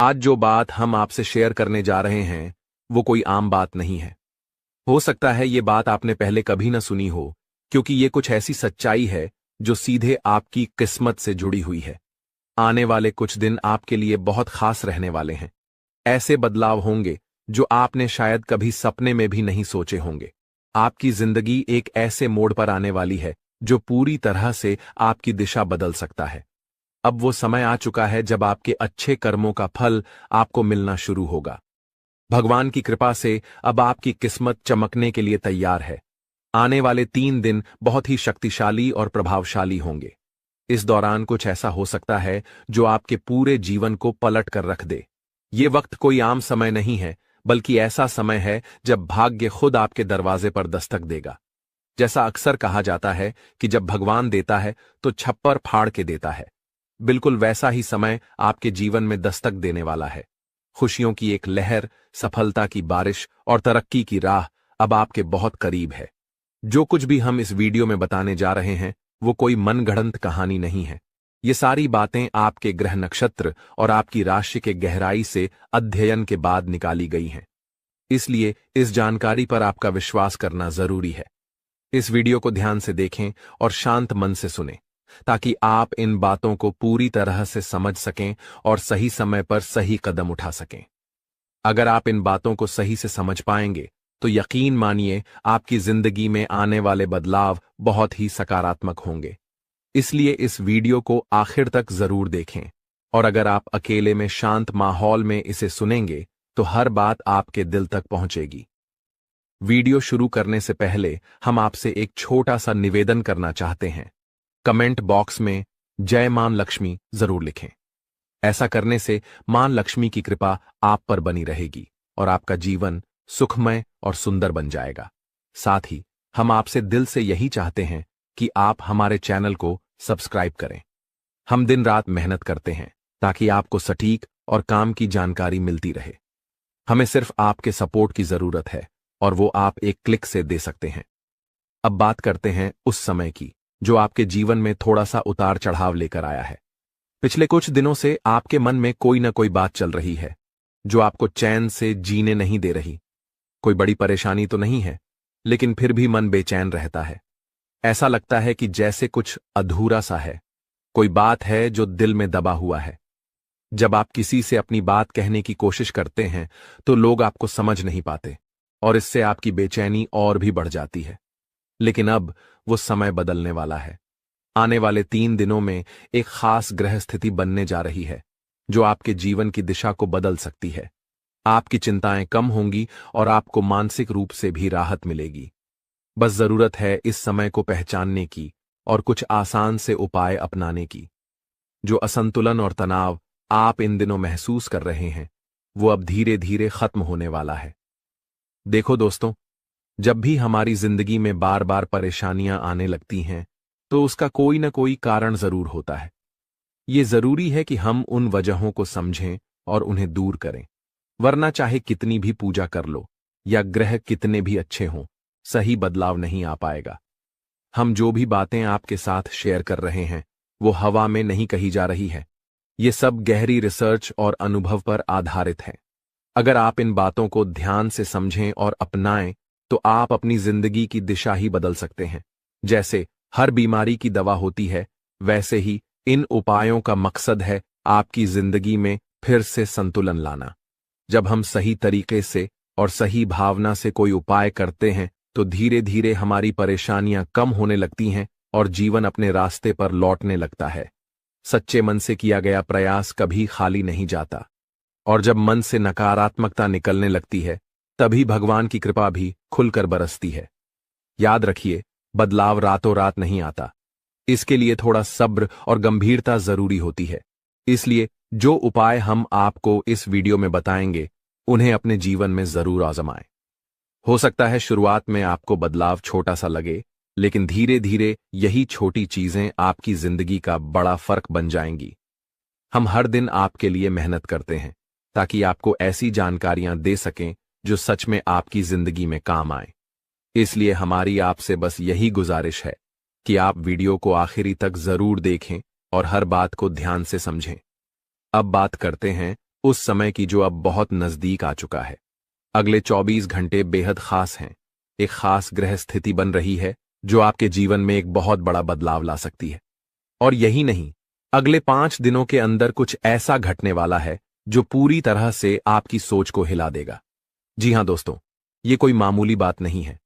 आज जो बात हम आपसे शेयर करने जा रहे हैं वो कोई आम बात नहीं है। हो सकता है ये बात आपने पहले कभी न सुनी हो, क्योंकि ये कुछ ऐसी सच्चाई है जो सीधे आपकी किस्मत से जुड़ी हुई है। आने वाले कुछ दिन आपके लिए बहुत खास रहने वाले हैं। ऐसे बदलाव होंगे जो आपने शायद कभी सपने में भी नहीं सोचे होंगे। आपकी जिंदगी एक ऐसे मोड़ पर आने वाली है जो पूरी तरह से आपकी दिशा बदल सकता है। अब वो समय आ चुका है जब आपके अच्छे कर्मों का फल आपको मिलना शुरू होगा। भगवान की कृपा से अब आपकी किस्मत चमकने के लिए तैयार है। आने वाले 3 दिन बहुत ही शक्तिशाली और प्रभावशाली होंगे। इस दौरान कुछ ऐसा हो सकता है जो आपके पूरे जीवन को पलट कर रख दे। ये वक्त कोई आम समय नहीं है, बल्कि ऐसा समय है जब भाग्य खुद आपके दरवाजे पर दस्तक देगा। जैसा अक्सर कहा जाता है कि जब भगवान देता है तो छप्पर फाड़ के देता है, बिल्कुल वैसा ही समय आपके जीवन में दस्तक देने वाला है। खुशियों की एक लहर, सफलता की बारिश और तरक्की की राह अब आपके बहुत करीब है। जो कुछ भी हम इस वीडियो में बताने जा रहे हैं वो कोई मनगढ़ंत कहानी नहीं है। ये सारी बातें आपके ग्रह नक्षत्र और आपकी राशि के गहराई से अध्ययन के बाद निकाली गई हैं। इसलिए इस जानकारी पर आपका विश्वास करना जरूरी है। इस वीडियो को ध्यान से देखें और शांत मन से सुनें, ताकि आप इन बातों को पूरी तरह से समझ सकें और सही समय पर सही कदम उठा सकें। अगर आप इन बातों को सही से समझ पाएंगे तो यकीन मानिए आपकी जिंदगी में आने वाले बदलाव बहुत ही सकारात्मक होंगे। इसलिए इस वीडियो को आखिर तक जरूर देखें, और अगर आप अकेले में शांत माहौल में इसे सुनेंगे तो हर बात आपके दिल तक पहुंचेगी। वीडियो शुरू करने से पहले हम आपसे एक छोटा सा निवेदन करना चाहते हैं। कमेंट बॉक्स में जय मां लक्ष्मी जरूर लिखें। ऐसा करने से मां लक्ष्मी की कृपा आप पर बनी रहेगी और आपका जीवन सुखमय और सुंदर बन जाएगा। साथ ही हम आपसे दिल से यही चाहते हैं कि आप हमारे चैनल को सब्सक्राइब करें। हम दिन रात मेहनत करते हैं ताकि आपको सटीक और काम की जानकारी मिलती रहे। हमें सिर्फ आपके सपोर्ट की जरूरत है और वो आप एक क्लिक से दे सकते हैं। अब बात करते हैं उस समय की जो आपके जीवन में थोड़ा सा उतार चढ़ाव लेकर आया है। पिछले कुछ दिनों से आपके मन में कोई ना कोई बात चल रही है जो आपको चैन से जीने नहीं दे रही। कोई बड़ी परेशानी तो नहीं है, लेकिन फिर भी मन बेचैन रहता है। ऐसा लगता है कि जैसे कुछ अधूरा सा है, कोई बात है जो दिल में दबा हुआ है। जब आप किसी से अपनी बात कहने की कोशिश करते हैं तो लोग आपको समझ नहीं पाते और इससे आपकी बेचैनी और भी बढ़ जाती है। लेकिन अब वो समय बदलने वाला है। आने वाले 3 दिनों में एक खास ग्रह स्थिति बनने जा रही है जो आपके जीवन की दिशा को बदल सकती है। आपकी चिंताएं कम होंगी और आपको मानसिक रूप से भी राहत मिलेगी। बस जरूरत है इस समय को पहचानने की और कुछ आसान से उपाय अपनाने की। जो असंतुलन और तनाव आप इन दिनों महसूस कर रहे हैं वो अब धीरे धीरे खत्म होने वाला है। देखो दोस्तों, जब भी हमारी जिंदगी में बार बार परेशानियां आने लगती हैं तो उसका कोई ना कोई कारण जरूर होता है। ये जरूरी है कि हम उन वजहों को समझें और उन्हें दूर करें, वरना चाहे कितनी भी पूजा कर लो या ग्रह कितने भी अच्छे हों, सही बदलाव नहीं आ पाएगा। हम जो भी बातें आपके साथ शेयर कर रहे हैं वो हवा में नहीं कही जा रही है। ये सब गहरी रिसर्च और अनुभव पर आधारित है। अगर आप इन बातों को ध्यान से समझें और अपनाएं तो आप अपनी जिंदगी की दिशा ही बदल सकते हैं। जैसे हर बीमारी की दवा होती है, वैसे ही इन उपायों का मकसद है आपकी जिंदगी में फिर से संतुलन लाना। जब हम सही तरीके से और सही भावना से कोई उपाय करते हैं तो धीरे धीरे हमारी परेशानियां कम होने लगती हैं और जीवन अपने रास्ते पर लौटने लगता है। सच्चे मन से किया गया प्रयास कभी खाली नहीं जाता, और जब मन से नकारात्मकता निकलने लगती है तभी भगवान की कृपा भी खुलकर बरसती है। याद रखिए, बदलाव रातों रात नहीं आता। इसके लिए थोड़ा सब्र और गंभीरता जरूरी होती है। इसलिए जो उपाय हम आपको इस वीडियो में बताएंगे उन्हें अपने जीवन में जरूर आजमाएं। हो सकता है शुरुआत में आपको बदलाव छोटा सा लगे, लेकिन धीरे धीरे यही छोटी चीजें आपकी जिंदगी का बड़ा फर्क बन जाएंगी। हम हर दिन आपके लिए मेहनत करते हैं ताकि आपको ऐसी जानकारियां दे सकें जो सच में आपकी जिंदगी में काम आए। इसलिए हमारी आपसे बस यही गुजारिश है कि आप वीडियो को आखिरी तक जरूर देखें और हर बात को ध्यान से समझें। अब बात करते हैं उस समय की जो अब बहुत नजदीक आ चुका है। अगले 24 घंटे बेहद खास हैं। एक खास ग्रह स्थिति बन रही है जो आपके जीवन में एक बहुत बड़ा बदलाव ला सकती है। और यही नहीं, अगले 5 दिनों के अंदर कुछ ऐसा घटने वाला है जो पूरी तरह से आपकी सोच को हिला देगा। जी हां दोस्तों, ये कोई मामूली बात नहीं है।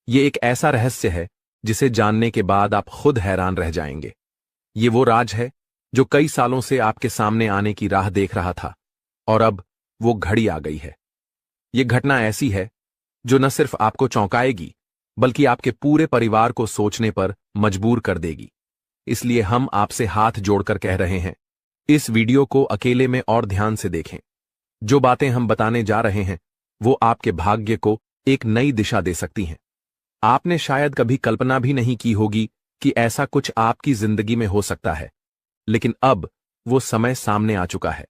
ये एक ऐसा रहस्य है जिसे जानने के बाद आप खुद हैरान रह जाएंगे। ये वो राज है जो कई सालों से आपके सामने आने की राह देख रहा था, और अब वो घड़ी आ गई है। ये घटना ऐसी है जो न सिर्फ आपको चौंकाएगी, बल्कि आपके पूरे परिवार को सोचने पर मजबूर कर देगी। इसलिए हम आपसे हाथ जोड़कर कह रहे हैं, इस वीडियो को अकेले में और ध्यान से देखें। जो बातें हम बताने जा रहे हैं वो आपके भाग्य को एक नई दिशा दे सकती हैं। आपने शायद कभी कल्पना भी नहीं की होगी कि ऐसा कुछ आपकी जिंदगी में हो सकता है, लेकिन अब वो समय सामने आ चुका है।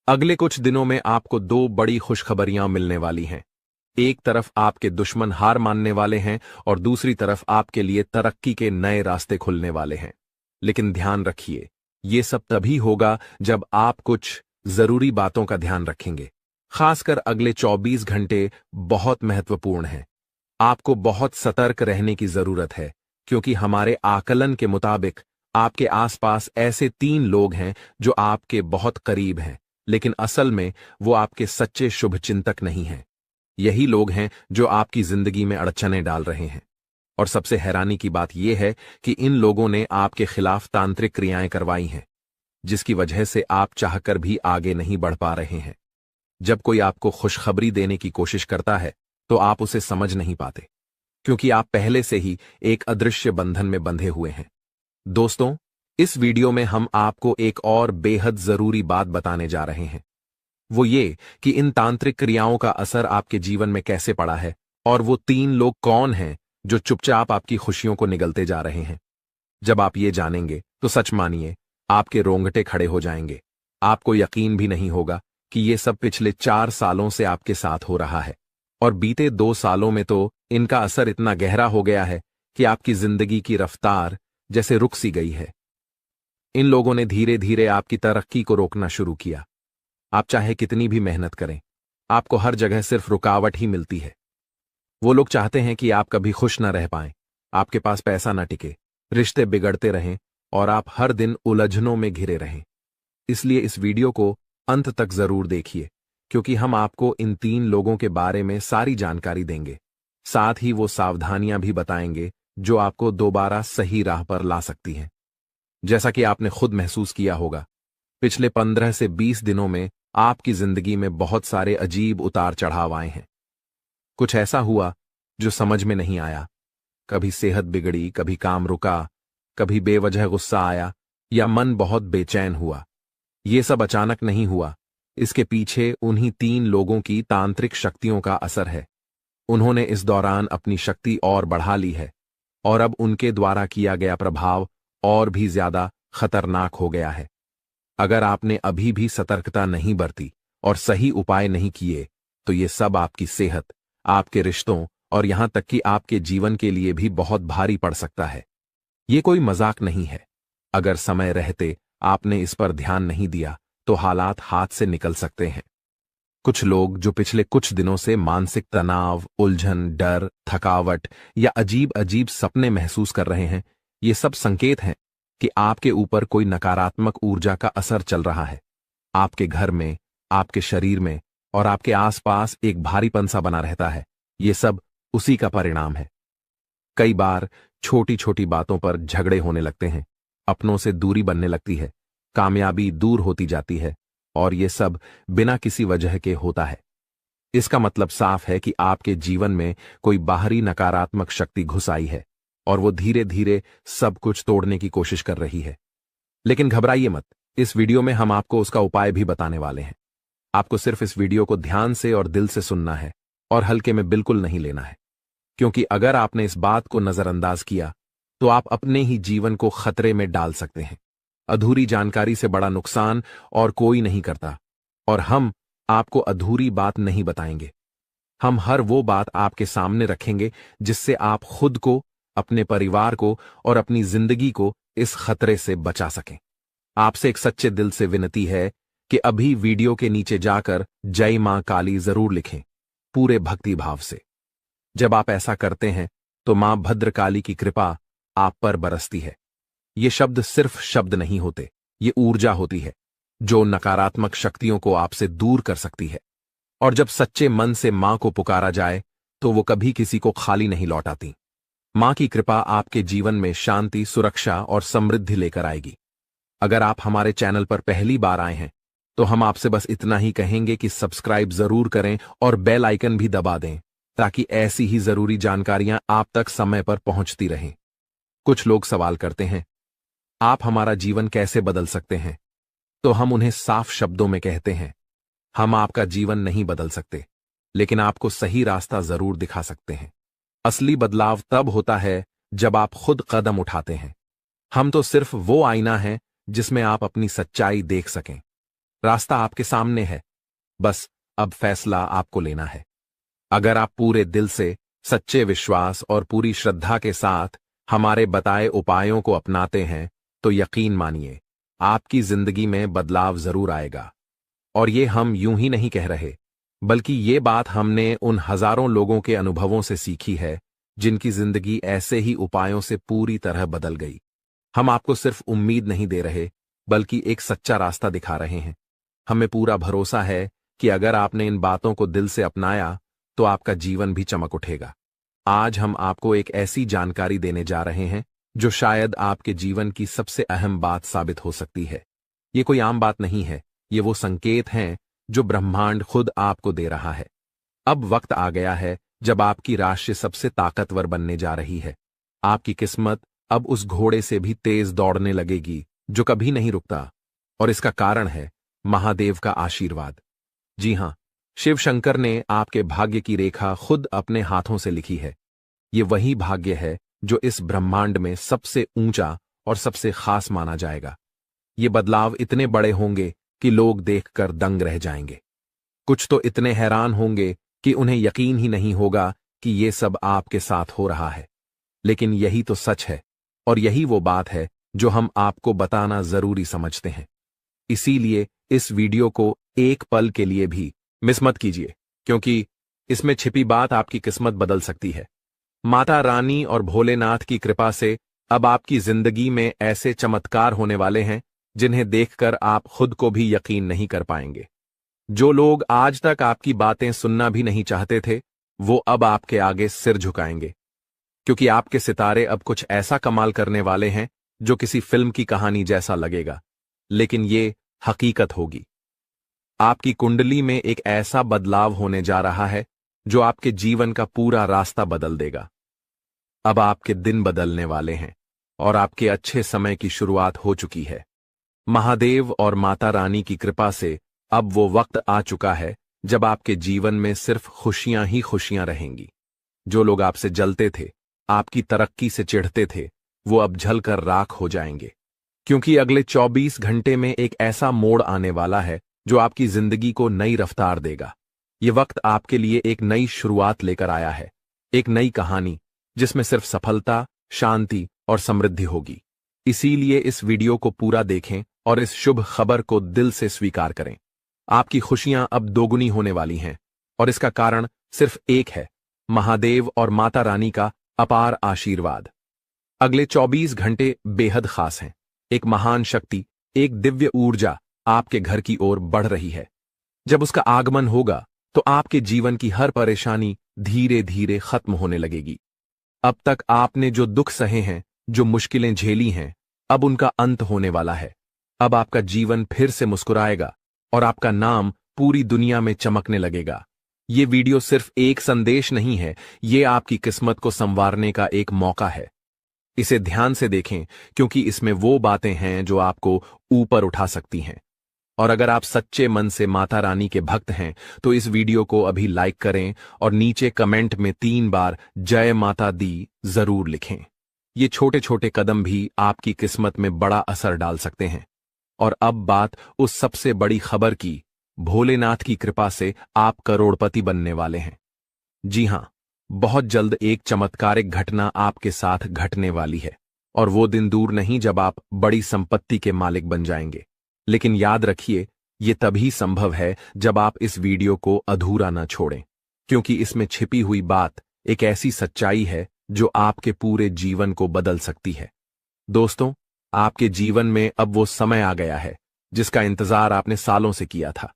अगले कुछ दिनों में आपको 2 बड़ी खुशखबरियां मिलने वाली हैं। एक तरफ आपके दुश्मन हार मानने वाले हैं और दूसरी तरफ आपके लिए तरक्की के नए रास्ते खुलने वाले हैं। लेकिन ध्यान रखिए, ये सब तभी होगा जब आप कुछ जरूरी बातों का ध्यान रखेंगे। खासकर अगले 24 घंटे बहुत महत्वपूर्ण हैं। आपको बहुत सतर्क रहने की जरूरत है, क्योंकि हमारे आकलन के मुताबिक आपके आसपास ऐसे 3 लोग हैं जो आपके बहुत करीब हैं, लेकिन असल में वो आपके सच्चे शुभचिंतक नहीं हैं। यही लोग हैं जो आपकी जिंदगी में अड़चनें डाल रहे हैं। और सबसे हैरानी की बात यह है कि इन लोगों ने आपके खिलाफ तांत्रिक क्रियाएं करवाई हैं, जिसकी वजह से आप चाहकर भी आगे नहीं बढ़ पा रहे हैं। जब कोई आपको खुशखबरी देने की कोशिश करता है तो आप उसे समझ नहीं पाते, क्योंकि आप पहले से ही एक अदृश्य बंधन में बंधे हुए हैं। दोस्तों, इस वीडियो में हम आपको एक और बेहद जरूरी बात बताने जा रहे हैं। वो ये कि इन तांत्रिक क्रियाओं का असर आपके जीवन में कैसे पड़ा है, और वो 3 लोग कौन हैं जो चुपचाप आपकी खुशियों को निगलते जा रहे हैं। जब आप ये जानेंगे तो सच मानिए, आपके रोंगटे खड़े हो जाएंगे। आपको यकीन भी नहीं होगा कि ये सब पिछले 4 सालों से आपके साथ हो रहा है, और बीते 2 सालों में तो इनका असर इतना गहरा हो गया है कि आपकी जिंदगी की रफ्तार जैसे रुक सी गई है। इन लोगों ने धीरे धीरे आपकी तरक्की को रोकना शुरू किया। आप चाहे कितनी भी मेहनत करें, आपको हर जगह सिर्फ रुकावट ही मिलती है। वो लोग चाहते हैं कि आप कभी खुश न रह पाएं, आपके पास पैसा न टिके, रिश्ते बिगड़ते रहें और आप हर दिन उलझनों में घिरे रहें। इसलिए इस वीडियो को अंत तक जरूर देखिए, क्योंकि हम आपको इन 3 लोगों के बारे में सारी जानकारी देंगे। साथ ही वो सावधानियां भी बताएंगे जो आपको दोबारा सही राह पर ला सकती हैं। जैसा कि आपने खुद महसूस किया होगा, पिछले 15 से 20 दिनों में आपकी जिंदगी में बहुत सारे अजीब उतार चढ़ाव आए हैं। कुछ ऐसा हुआ जो समझ में नहीं आया। कभी सेहत बिगड़ी, कभी काम रुका, कभी बेवजह गुस्सा आया या मन बहुत बेचैन हुआ। ये सब अचानक नहीं हुआ, इसके पीछे उन्हीं 3 लोगों की तांत्रिक शक्तियों का असर है। उन्होंने इस दौरान अपनी शक्ति और बढ़ा ली है, और अब उनके द्वारा किया गया प्रभाव और भी ज्यादा खतरनाक हो गया है। अगर आपने अभी भी सतर्कता नहीं बरती और सही उपाय नहीं किए, तो ये सब आपकी सेहत, आपके रिश्तों और यहां तक कि आपके जीवन के लिए भी बहुत भारी पड़ सकता है। ये कोई मजाक नहीं है। अगर समय रहते आपने इस पर ध्यान नहीं दिया तो हालात हाथ से निकल सकते हैं। कुछ लोग जो पिछले कुछ दिनों से मानसिक तनाव, उलझन, डर, थकावट या अजीब अजीब सपने महसूस कर रहे हैं, ये सब संकेत हैं कि आपके ऊपर कोई नकारात्मक ऊर्जा का असर चल रहा है। आपके घर में, आपके शरीर में और आपके आसपास एक भारीपन सा बना रहता है। ये सब उसी का परिणाम है। कई बार छोटी छोटी बातों पर झगड़े होने लगते हैं, अपनों से दूरी बनने लगती है, कामयाबी दूर होती जाती है, और ये सब बिना किसी वजह के होता है। इसका मतलब साफ है कि आपके जीवन में कोई बाहरी नकारात्मक शक्ति घुस आई है और वो धीरे धीरे सब कुछ तोड़ने की कोशिश कर रही है। लेकिन घबराइए मत, इस वीडियो में हम आपको उसका उपाय भी बताने वाले हैं। आपको सिर्फ इस वीडियो को ध्यान से और दिल से सुनना है और हल्के में बिल्कुल नहीं लेना है, क्योंकि अगर आपने इस बात को नजरअंदाज किया तो आप अपने ही जीवन को खतरे में डाल सकते हैं। अधूरी जानकारी से बड़ा नुकसान और कोई नहीं करता, और हम आपको अधूरी बात नहीं बताएंगे। हम हर वो बात आपके सामने रखेंगे जिससे आप खुद को, अपने परिवार को और अपनी जिंदगी को इस खतरे से बचा सकें। आपसे एक सच्चे दिल से विनती है कि अभी वीडियो के नीचे जाकर जय मां काली जरूर लिखें, पूरे भक्ति भाव से। जब आप ऐसा करते हैं तो मां भद्रकाली की कृपा आप पर बरसती है। ये शब्द सिर्फ शब्द नहीं होते, ये ऊर्जा होती है जो नकारात्मक शक्तियों को आपसे दूर कर सकती है। और जब सच्चे मन से मां को पुकारा जाए तो वो कभी किसी को खाली नहीं लौटाती। मां की कृपा आपके जीवन में शांति, सुरक्षा और समृद्धि लेकर आएगी। अगर आप हमारे चैनल पर पहली बार आए हैं तो हम आपसे बस इतना ही कहेंगे कि सब्सक्राइब जरूर करें और बेल आइकन भी दबा दें, ताकि ऐसी ही जरूरी जानकारियां आप तक समय पर पहुंचती रहें। कुछ लोग सवाल करते हैं, आप हमारा जीवन कैसे बदल सकते हैं? तो हम उन्हें साफ शब्दों में कहते हैं, हम आपका जीवन नहीं बदल सकते, लेकिन आपको सही रास्ता जरूर दिखा सकते हैं। असली बदलाव तब होता है जब आप खुद कदम उठाते हैं। हम तो सिर्फ वो आईना है जिसमें आप अपनी सच्चाई देख सकें। रास्ता आपके सामने है, बस अब फैसला आपको लेना है। अगर आप पूरे दिल से, सच्चे विश्वास और पूरी श्रद्धा के साथ हमारे बताए उपायों को अपनाते हैं तो यकीन मानिए आपकी जिंदगी में बदलाव जरूर आएगा। और ये हम यूं ही नहीं कह रहे, बल्कि ये बात हमने उन हजारों लोगों के अनुभवों से सीखी है जिनकी जिंदगी ऐसे ही उपायों से पूरी तरह बदल गई। हम आपको सिर्फ उम्मीद नहीं दे रहे, बल्कि एक सच्चा रास्ता दिखा रहे हैं। हमें पूरा भरोसा है कि अगर आपने इन बातों को दिल से अपनाया तो आपका जीवन भी चमक उठेगा। आज हम आपको एक ऐसी जानकारी देने जा रहे हैं जो शायद आपके जीवन की सबसे अहम बात साबित हो सकती है। ये कोई आम बात नहीं है, ये वो संकेत हैं जो ब्रह्मांड खुद आपको दे रहा है। अब वक्त आ गया है जब आपकी राशि सबसे ताकतवर बनने जा रही है। आपकी किस्मत अब उस घोड़े से भी तेज दौड़ने लगेगी जो कभी नहीं रुकता, और इसका कारण है महादेव का आशीर्वाद। जी हां, शिव शंकर ने आपके भाग्य की रेखा खुद अपने हाथों से लिखी है। ये वही भाग्य है जो इस ब्रह्मांड में सबसे ऊंचा और सबसे खास माना जाएगा। ये बदलाव इतने बड़े होंगे कि लोग देखकर दंग रह जाएंगे। कुछ तो इतने हैरान होंगे कि उन्हें यकीन ही नहीं होगा कि ये सब आपके साथ हो रहा है। लेकिन यही तो सच है, और यही वो बात है जो हम आपको बताना जरूरी समझते हैं। इसीलिए इस वीडियो को एक पल के लिए भी मिस मत कीजिए, क्योंकि इसमें छिपी बात आपकी किस्मत बदल सकती है। माता रानी और भोलेनाथ की कृपा से अब आपकी जिंदगी में ऐसे चमत्कार होने वाले हैं जिन्हें देखकर आप खुद को भी यकीन नहीं कर पाएंगे। जो लोग आज तक आपकी बातें सुनना भी नहीं चाहते थे, वो अब आपके आगे सिर झुकाएंगे, क्योंकि आपके सितारे अब कुछ ऐसा कमाल करने वाले हैं जो किसी फिल्म की कहानी जैसा लगेगा, लेकिन ये हकीकत होगी। आपकी कुंडली में एक ऐसा बदलाव होने जा रहा है जो आपके जीवन का पूरा रास्ता बदल देगा। अब आपके दिन बदलने वाले हैं और आपके अच्छे समय की शुरुआत हो चुकी है। महादेव और माता रानी की कृपा से अब वो वक्त आ चुका है जब आपके जीवन में सिर्फ खुशियां ही खुशियां रहेंगी। जो लोग आपसे जलते थे, आपकी तरक्की से चिढ़ते थे, वो अब जलकर राख हो जाएंगे, क्योंकि अगले 24 घंटे में एक ऐसा मोड़ आने वाला है जो आपकी जिंदगी को नई रफ्तार देगा। ये वक्त आपके लिए एक नई शुरुआत लेकर आया है, एक नई कहानी जिसमें सिर्फ सफलता, शांति और समृद्धि होगी। इसीलिए इस वीडियो को पूरा देखें और इस शुभ खबर को दिल से स्वीकार करें। आपकी खुशियां अब दोगुनी होने वाली हैं, और इसका कारण सिर्फ एक है, महादेव और माता रानी का अपार आशीर्वाद। अगले 24 घंटे बेहद खास हैं। एक महान शक्ति, एक दिव्य ऊर्जा आपके घर की ओर बढ़ रही है। जब उसका आगमन होगा तो आपके जीवन की हर परेशानी धीरे धीरे खत्म होने लगेगी। अब तक आपने जो दुख सहे हैं, जो मुश्किलें झेली हैं, अब उनका अंत होने वाला है। अब आपका जीवन फिर से मुस्कुराएगा और आपका नाम पूरी दुनिया में चमकने लगेगा। ये वीडियो सिर्फ एक संदेश नहीं है, ये आपकी किस्मत को संवारने का एक मौका है। इसे ध्यान से देखें, क्योंकि इसमें वो बातें हैं जो आपको ऊपर उठा सकती हैं। और अगर आप सच्चे मन से माता रानी के भक्त हैं तो इस वीडियो को अभी लाइक करें और नीचे कमेंट में 3 बार जय माता दी जरूर लिखें। ये छोटे छोटे कदम भी आपकी किस्मत में बड़ा असर डाल सकते हैं। और अब बात उस सबसे बड़ी खबर की, भोलेनाथ की कृपा से आप करोड़पति बनने वाले हैं। जी हां, बहुत जल्द एक चमत्कारिक घटना आपके साथ घटने वाली है, और वो दिन दूर नहीं जब आप बड़ी संपत्ति के मालिक बन जाएंगे। लेकिन याद रखिए, ये तभी संभव है जब आप इस वीडियो को अधूरा न छोड़ें, क्योंकि इसमें छिपी हुई बात एक ऐसी सच्चाई है जो आपके पूरे जीवन को बदल सकती है। दोस्तों, आपके जीवन में अब वो समय आ गया है जिसका इंतजार आपने सालों से किया था।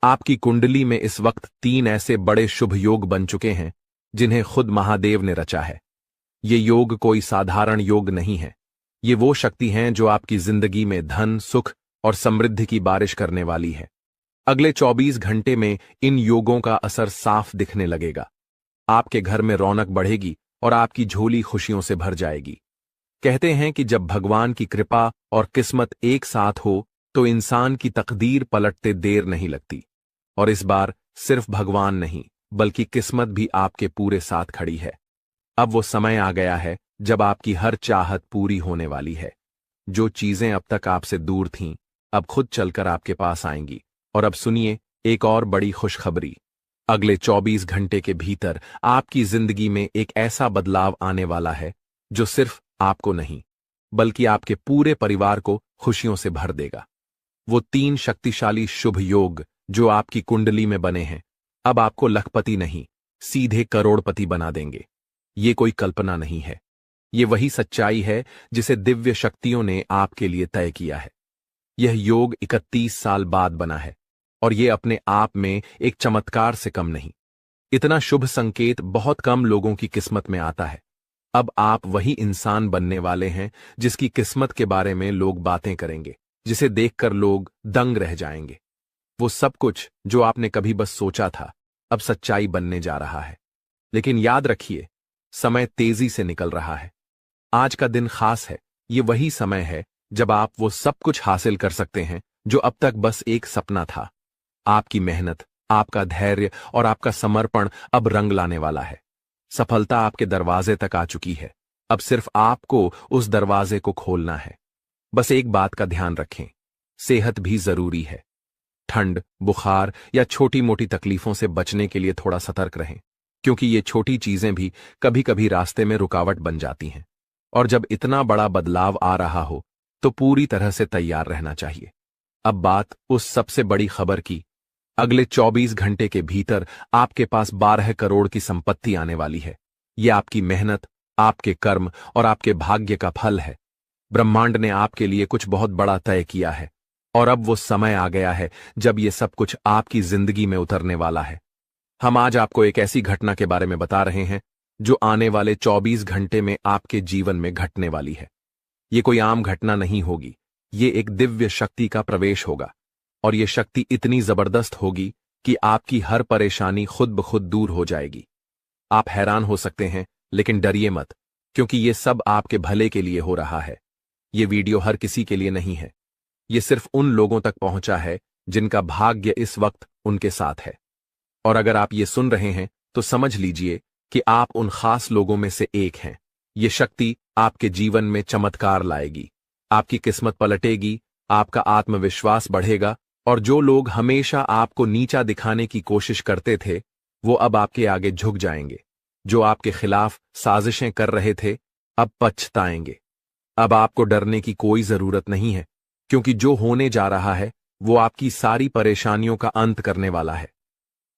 आपकी कुंडली में इस वक्त 3 ऐसे बड़े शुभ योग बन चुके हैं जिन्हें खुद महादेव ने रचा है। ये योग कोई साधारण योग नहीं है। ये वो शक्ति हैं जो आपकी जिंदगी में धन, सुख और समृद्धि की बारिश करने वाली है। अगले 24 घंटे में इन योगों का असर साफ दिखने लगेगा। आपके घर में रौनक बढ़ेगी और आपकी झोली खुशियों से भर जाएगी। कहते हैं कि जब भगवान की कृपा और किस्मत एक साथ हो तो इंसान की तकदीर पलटते देर नहीं लगती। और इस बार सिर्फ भगवान नहीं, बल्कि किस्मत भी आपके पूरे साथ खड़ी है। अब वो समय आ गया है जब आपकी हर चाहत पूरी होने वाली है। जो चीजें अब तक आपसे दूर थीं, अब खुद चलकर आपके पास आएंगी। और अब सुनिए एक और बड़ी खुशखबरी। अगले 24 घंटे के भीतर आपकी जिंदगी में एक ऐसा बदलाव आने वाला है जो सिर्फ आपको नहीं, बल्कि आपके पूरे परिवार को खुशियों से भर देगा। वो 3 शक्तिशाली शुभ योग जो आपकी कुंडली में बने हैं, अब आपको लखपति नहीं, सीधे करोड़पति बना देंगे। ये कोई कल्पना नहीं है, ये वही सच्चाई है जिसे दिव्य शक्तियों ने आपके लिए तय किया है। यह योग 31 साल बाद बना है और ये अपने आप में एक चमत्कार से कम नहीं। इतना शुभ संकेत बहुत कम लोगों की किस्मत में आता है। अब आप वही इंसान बनने वाले हैं जिसकी किस्मत के बारे में लोग बातें करेंगे, जिसे देखकर लोग दंग रह जाएंगे। वो सब कुछ जो आपने कभी बस सोचा था, अब सच्चाई बनने जा रहा है। लेकिन याद रखिए, समय तेजी से निकल रहा है। आज का दिन खास है। ये वही समय है जब आप वो सब कुछ हासिल कर सकते हैं जो अब तक बस एक सपना था। आपकी मेहनत, आपका धैर्य और आपका समर्पण अब रंग लाने वाला है। सफलता आपके दरवाजे तक आ चुकी है। अब सिर्फ आपको उस दरवाजे को खोलना है। बस एक बात का ध्यान रखें, सेहत भी जरूरी है। ठंड, बुखार या छोटी मोटी तकलीफों से बचने के लिए थोड़ा सतर्क रहें, क्योंकि ये छोटी चीजें भी कभी कभी रास्ते में रुकावट बन जाती हैं। और जब इतना बड़ा बदलाव आ रहा हो तो पूरी तरह से तैयार रहना चाहिए। अब बात उस सबसे बड़ी खबर की। अगले 24 घंटे के भीतर आपके पास 12 करोड़ की संपत्ति आने वाली है। यह आपकी मेहनत, आपके कर्म और आपके भाग्य का फल है। ब्रह्मांड ने आपके लिए कुछ बहुत बड़ा तय किया है और अब वो समय आ गया है जब ये सब कुछ आपकी जिंदगी में उतरने वाला है। हम आज आपको एक ऐसी घटना के बारे में बता रहे हैं जो आने वाले 24 घंटे में आपके जीवन में घटने वाली है। ये कोई आम घटना नहीं होगी, ये एक दिव्य शक्ति का प्रवेश होगा। और ये शक्ति इतनी जबरदस्त होगी कि आपकी हर परेशानी खुद ब खुद दूर हो जाएगी। आप हैरान हो सकते हैं, लेकिन डरिए मत, क्योंकि ये सब आपके भले के लिए हो रहा है। ये वीडियो हर किसी के लिए नहीं है। ये सिर्फ उन लोगों तक पहुंचा है जिनका भाग्य इस वक्त उनके साथ है। और अगर आप ये सुन रहे हैं तो समझ लीजिए कि आप उन खास लोगों में से एक हैं। ये शक्ति आपके जीवन में चमत्कार लाएगी, आपकी किस्मत पलटेगी, आपका आत्मविश्वास बढ़ेगा और जो लोग हमेशा आपको नीचा दिखाने की कोशिश करते थे, वो अब आपके आगे झुक जाएंगे। जो आपके खिलाफ साजिशें कर रहे थे, अब पछताएंगे। अब आपको डरने की कोई जरूरत नहीं है, क्योंकि जो होने जा रहा है वो आपकी सारी परेशानियों का अंत करने वाला है।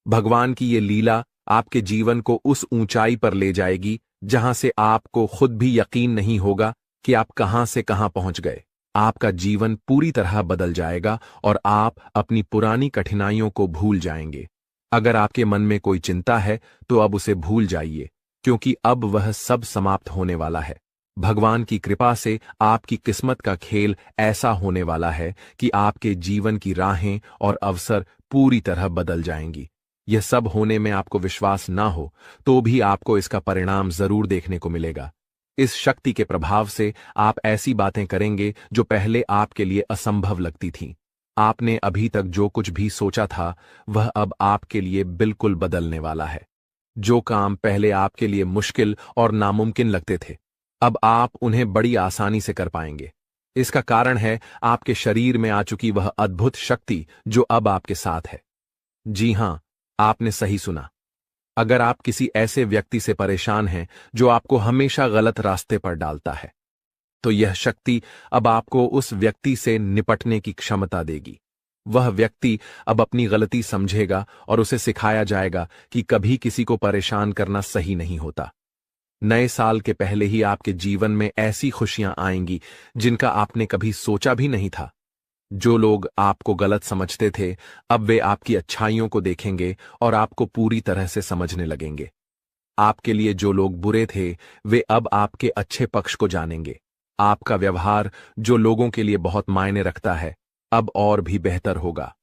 भगवान की ये लीला आपके जीवन को उस ऊंचाई पर ले जाएगी जहां से आपको खुद भी यकीन नहीं होगा कि आप कहां से कहां पहुंच गए। आपका जीवन पूरी तरह बदल जाएगा और आप अपनी पुरानी कठिनाइयों को भूल जाएंगे। अगर आपके मन में कोई चिंता है तो अब उसे भूल जाइए, क्योंकि अब वह सब समाप्त होने वाला है। भगवान की कृपा से आपकी किस्मत का खेल ऐसा होने वाला है कि आपके जीवन की राहें और अवसर पूरी तरह बदल जाएंगी। यह सब होने में आपको विश्वास ना हो तो भी आपको इसका परिणाम जरूर देखने को मिलेगा। इस शक्ति के प्रभाव से आप ऐसी बातें करेंगे जो पहले आपके लिए असंभव लगती थीं। आपने अभी तक जो कुछ भी सोचा था वह अब आपके लिए बिल्कुल बदलने वाला है। जो काम पहले आपके लिए मुश्किल और नामुमकिन लगते थे, अब आप उन्हें बड़ी आसानी से कर पाएंगे। इसका कारण है आपके शरीर में आ चुकी वह अद्भुत शक्ति जो अब आपके साथ है। जी हां, आपने सही सुना। अगर आप किसी ऐसे व्यक्ति से परेशान हैं जो आपको हमेशा गलत रास्ते पर डालता है, तो यह शक्ति अब आपको उस व्यक्ति से निपटने की क्षमता देगी। वह व्यक्ति अब अपनी गलती समझेगा और उसे सिखाया जाएगा कि कभी किसी को परेशान करना सही नहीं होता। नए साल के पहले ही आपके जीवन में ऐसी खुशियां आएंगी जिनका आपने कभी सोचा भी नहीं था। जो लोग आपको गलत समझते थे, अब वे आपकी अच्छाइयों को देखेंगे और आपको पूरी तरह से समझने लगेंगे। आपके लिए जो लोग बुरे थे, वे अब आपके अच्छे पक्ष को जानेंगे। आपका व्यवहार जो लोगों के लिए बहुत मायने रखता है, अब और भी बेहतर होगा।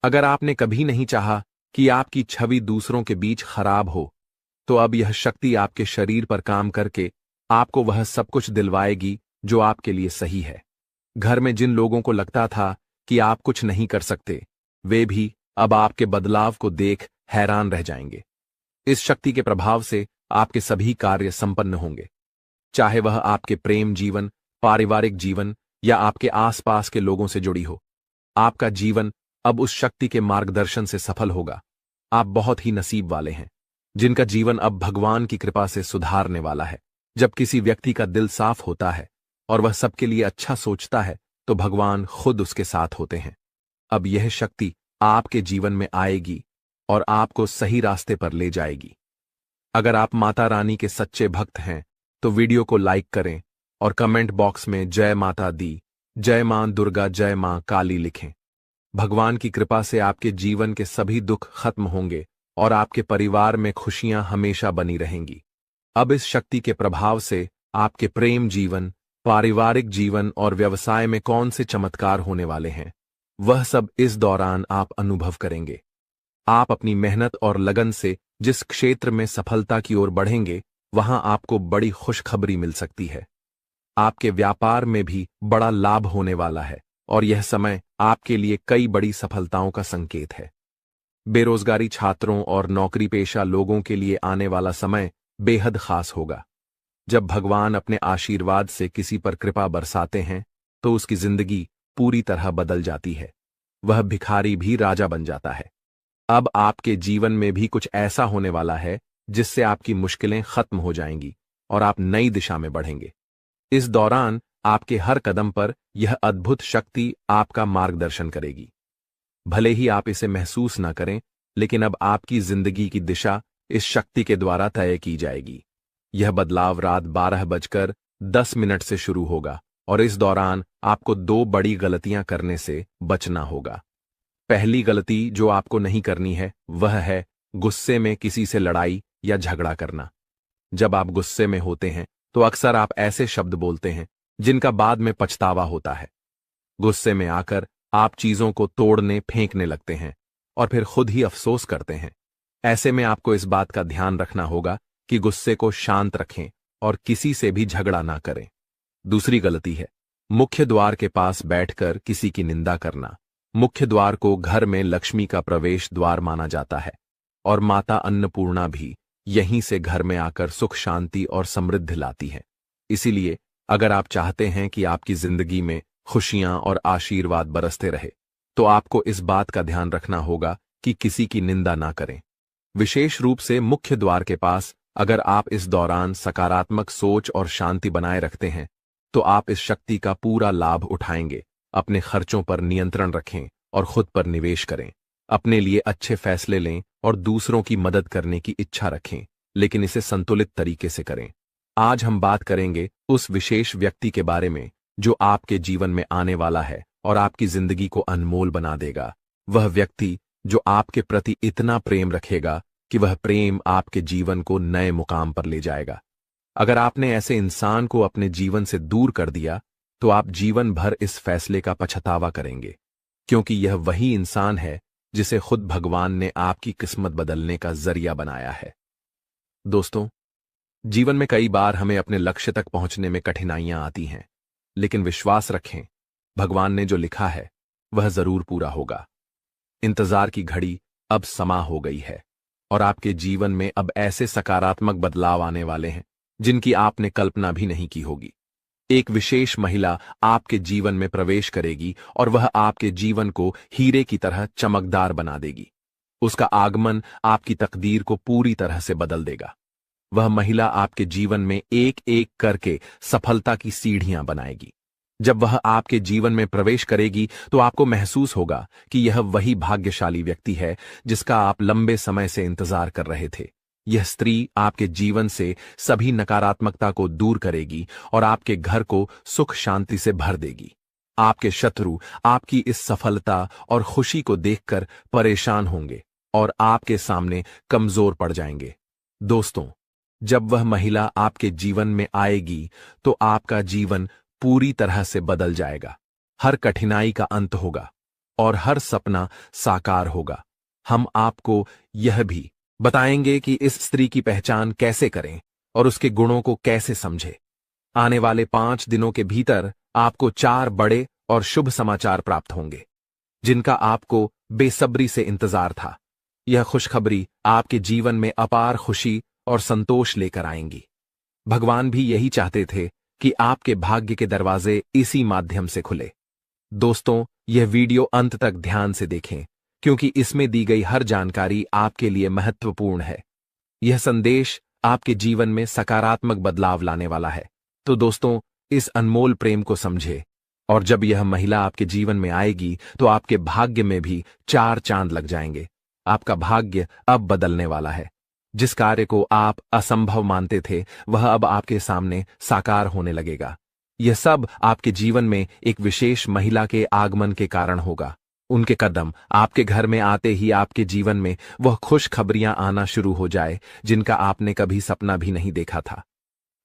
अगर आपने कभी नहीं चाहा कि आपकी छवि दूसरों के बीच खराब हो, तो अब यह शक्ति आपके शरीर पर काम करके आपको वह सब कुछ दिलवाएगी जो आपके लिए सही है। घर में जिन लोगों को लगता था कि आप कुछ नहीं कर सकते, वे भी अब आपके बदलाव को देख हैरान रह जाएंगे। इस शक्ति के प्रभाव से आपके सभी कार्य संपन्न होंगे, चाहे वह आपके प्रेम जीवन, पारिवारिक जीवन या आपके आसपास के लोगों से जुड़ी हो। आपका जीवन अब उस शक्ति के मार्गदर्शन से सफल होगा। आप बहुत ही नसीब वाले हैं जिनका जीवन अब भगवान की कृपा से सुधारने वाला है। जब किसी व्यक्ति का दिल साफ होता है और वह सबके लिए अच्छा सोचता है, तो भगवान खुद उसके साथ होते हैं। अब यह शक्ति आपके जीवन में आएगी और आपको सही रास्ते पर ले जाएगी। अगर आप माता रानी के सच्चे भक्त हैं, तो वीडियो को लाइक करें और कमेंट बॉक्स में जय माता दी, जय मां दुर्गा, जय मां काली लिखें। भगवान की कृपा से आपके जीवन के सभी दुख खत्म होंगे और आपके परिवार में खुशियां हमेशा बनी रहेंगी। अब इस शक्ति के प्रभाव से आपके प्रेम जीवन, पारिवारिक जीवन और व्यवसाय में कौन से चमत्कार होने वाले हैं, वह सब इस दौरान आप अनुभव करेंगे। आप अपनी मेहनत और लगन से जिस क्षेत्र में सफलता की ओर बढ़ेंगे, वहां आपको बड़ी खुशखबरी मिल सकती है। आपके व्यापार में भी बड़ा लाभ होने वाला है और यह समय आपके लिए कई बड़ी सफलताओं का संकेत है। बेरोजगारी छात्रों और नौकरी पेशा लोगों के लिए आने वाला समय बेहद खास होगा। जब भगवान अपने आशीर्वाद से किसी पर कृपा बरसाते हैं, तो उसकी जिंदगी पूरी तरह बदल जाती है। वह भिखारी भी राजा बन जाता है। अब आपके जीवन में भी कुछ ऐसा होने वाला है जिससे आपकी मुश्किलें खत्म हो जाएंगी और आप नई दिशा में बढ़ेंगे। इस दौरान आपके हर कदम पर यह अद्भुत शक्ति आपका मार्गदर्शन करेगी। भले ही आप इसे महसूस न करें, लेकिन अब आपकी जिंदगी की दिशा इस शक्ति के द्वारा तय की जाएगी। यह बदलाव रात 12:10 से शुरू होगा और इस दौरान आपको 2 बड़ी गलतियां करने से बचना होगा। पहली गलती जो आपको नहीं करनी है, वह है गुस्से में किसी से लड़ाई या झगड़ा करना। जब आप गुस्से में होते हैं, तो अक्सर आप ऐसे शब्द बोलते हैं जिनका बाद में पछतावा होता है। गुस्से में आकर आप चीजों को तोड़ने, फेंकने लगते हैं और फिर खुद ही अफसोस करते हैं। ऐसे में आपको इस बात का ध्यान रखना होगा कि गुस्से को शांत रखें और किसी से भी झगड़ा ना करें। दूसरी गलती है मुख्य द्वार के पास बैठकर किसी की निंदा करना। मुख्य द्वार को घर में लक्ष्मी का प्रवेश द्वार माना जाता है और माता अन्नपूर्णा भी यहीं से घर में आकर सुख, शांति और समृद्धि लाती है। इसीलिए अगर आप चाहते हैं कि आपकी जिंदगी में खुशियां और आशीर्वाद बरसते रहे, तो आपको इस बात का ध्यान रखना होगा कि किसी की निंदा ना करें। विशेष रूप से मुख्य द्वार के पास अगर आप इस दौरान सकारात्मक सोच और शांति बनाए रखते हैं, तो आप इस शक्ति का पूरा लाभ उठाएंगे। अपने खर्चों पर नियंत्रण रखें और खुद पर निवेश करें। अपने लिए अच्छे फैसले लें और दूसरों की मदद करने की इच्छा रखें, लेकिन इसे संतुलित तरीके से करें। आज हम बात करेंगे उस विशेष व्यक्ति के बारे में जो आपके जीवन में आने वाला है और आपकी जिंदगी को अनमोल बना देगा। वह व्यक्ति जो आपके प्रति इतना प्रेम रखेगा कि वह प्रेम आपके जीवन को नए मुकाम पर ले जाएगा। अगर आपने ऐसे इंसान को अपने जीवन से दूर कर दिया, तो आप जीवन भर इस फैसले का पछतावा करेंगे, क्योंकि यह वही इंसान है जिसे खुद भगवान ने आपकी किस्मत बदलने का जरिया बनाया है। दोस्तों, जीवन में कई बार हमें अपने लक्ष्य तक पहुंचने में कठिनाइयां आती हैं, लेकिन विश्वास रखें, भगवान ने जो लिखा है वह जरूर पूरा होगा। इंतजार की घड़ी अब समा हो गई है और आपके जीवन में अब ऐसे सकारात्मक बदलाव आने वाले हैं जिनकी आपने कल्पना भी नहीं की होगी। एक विशेष महिला आपके जीवन में प्रवेश करेगी और वह आपके जीवन को हीरे की तरह चमकदार बना देगी। उसका आगमन आपकी तकदीर को पूरी तरह से बदल देगा। वह महिला आपके जीवन में एक एक करके सफलता की सीढ़ियां बनाएगी। जब वह आपके जीवन में प्रवेश करेगी तो आपको महसूस होगा कि यह वही भाग्यशाली व्यक्ति है जिसका आप लंबे समय से इंतजार कर रहे थे। यह स्त्री आपके जीवन से सभी नकारात्मकता को दूर करेगी और आपके घर को सुख शांति से भर देगी। आपके शत्रु आपकी इस सफलता और खुशी को देखकर परेशान होंगे और आपके सामने कमजोर पड़ जाएंगे। दोस्तों, जब वह महिला आपके जीवन में आएगी तो आपका जीवन पूरी तरह से बदल जाएगा। हर कठिनाई का अंत होगा और हर सपना साकार होगा। हम आपको यह भी बताएंगे कि इस स्त्री की पहचान कैसे करें और उसके गुणों को कैसे समझें। आने वाले 5 दिनों के भीतर आपको 4 बड़े और शुभ समाचार प्राप्त होंगे जिनका आपको बेसब्री से इंतजार था। यह खुशखबरी आपके जीवन में अपार खुशी और संतोष लेकर आएंगी। भगवान भी यही चाहते थे कि आपके भाग्य के दरवाजे इसी माध्यम से खुले। दोस्तों, यह वीडियो अंत तक ध्यान से देखें क्योंकि इसमें दी गई हर जानकारी आपके लिए महत्वपूर्ण है। यह संदेश आपके जीवन में सकारात्मक बदलाव लाने वाला है। तो दोस्तों, इस अनमोल प्रेम को समझें और जब यह महिला आपके जीवन में आएगी तो आपके भाग्य में भी 4 चांद लग जाएंगे। आपका भाग्य अब बदलने वाला है। जिस कार्य को आप असंभव मानते थे वह अब आपके सामने साकार होने लगेगा। यह सब आपके जीवन में एक विशेष महिला के आगमन के कारण होगा। उनके कदम आपके घर में आते ही आपके जीवन में वह खुश खबरियां आना शुरू हो जाए जिनका आपने कभी सपना भी नहीं देखा था।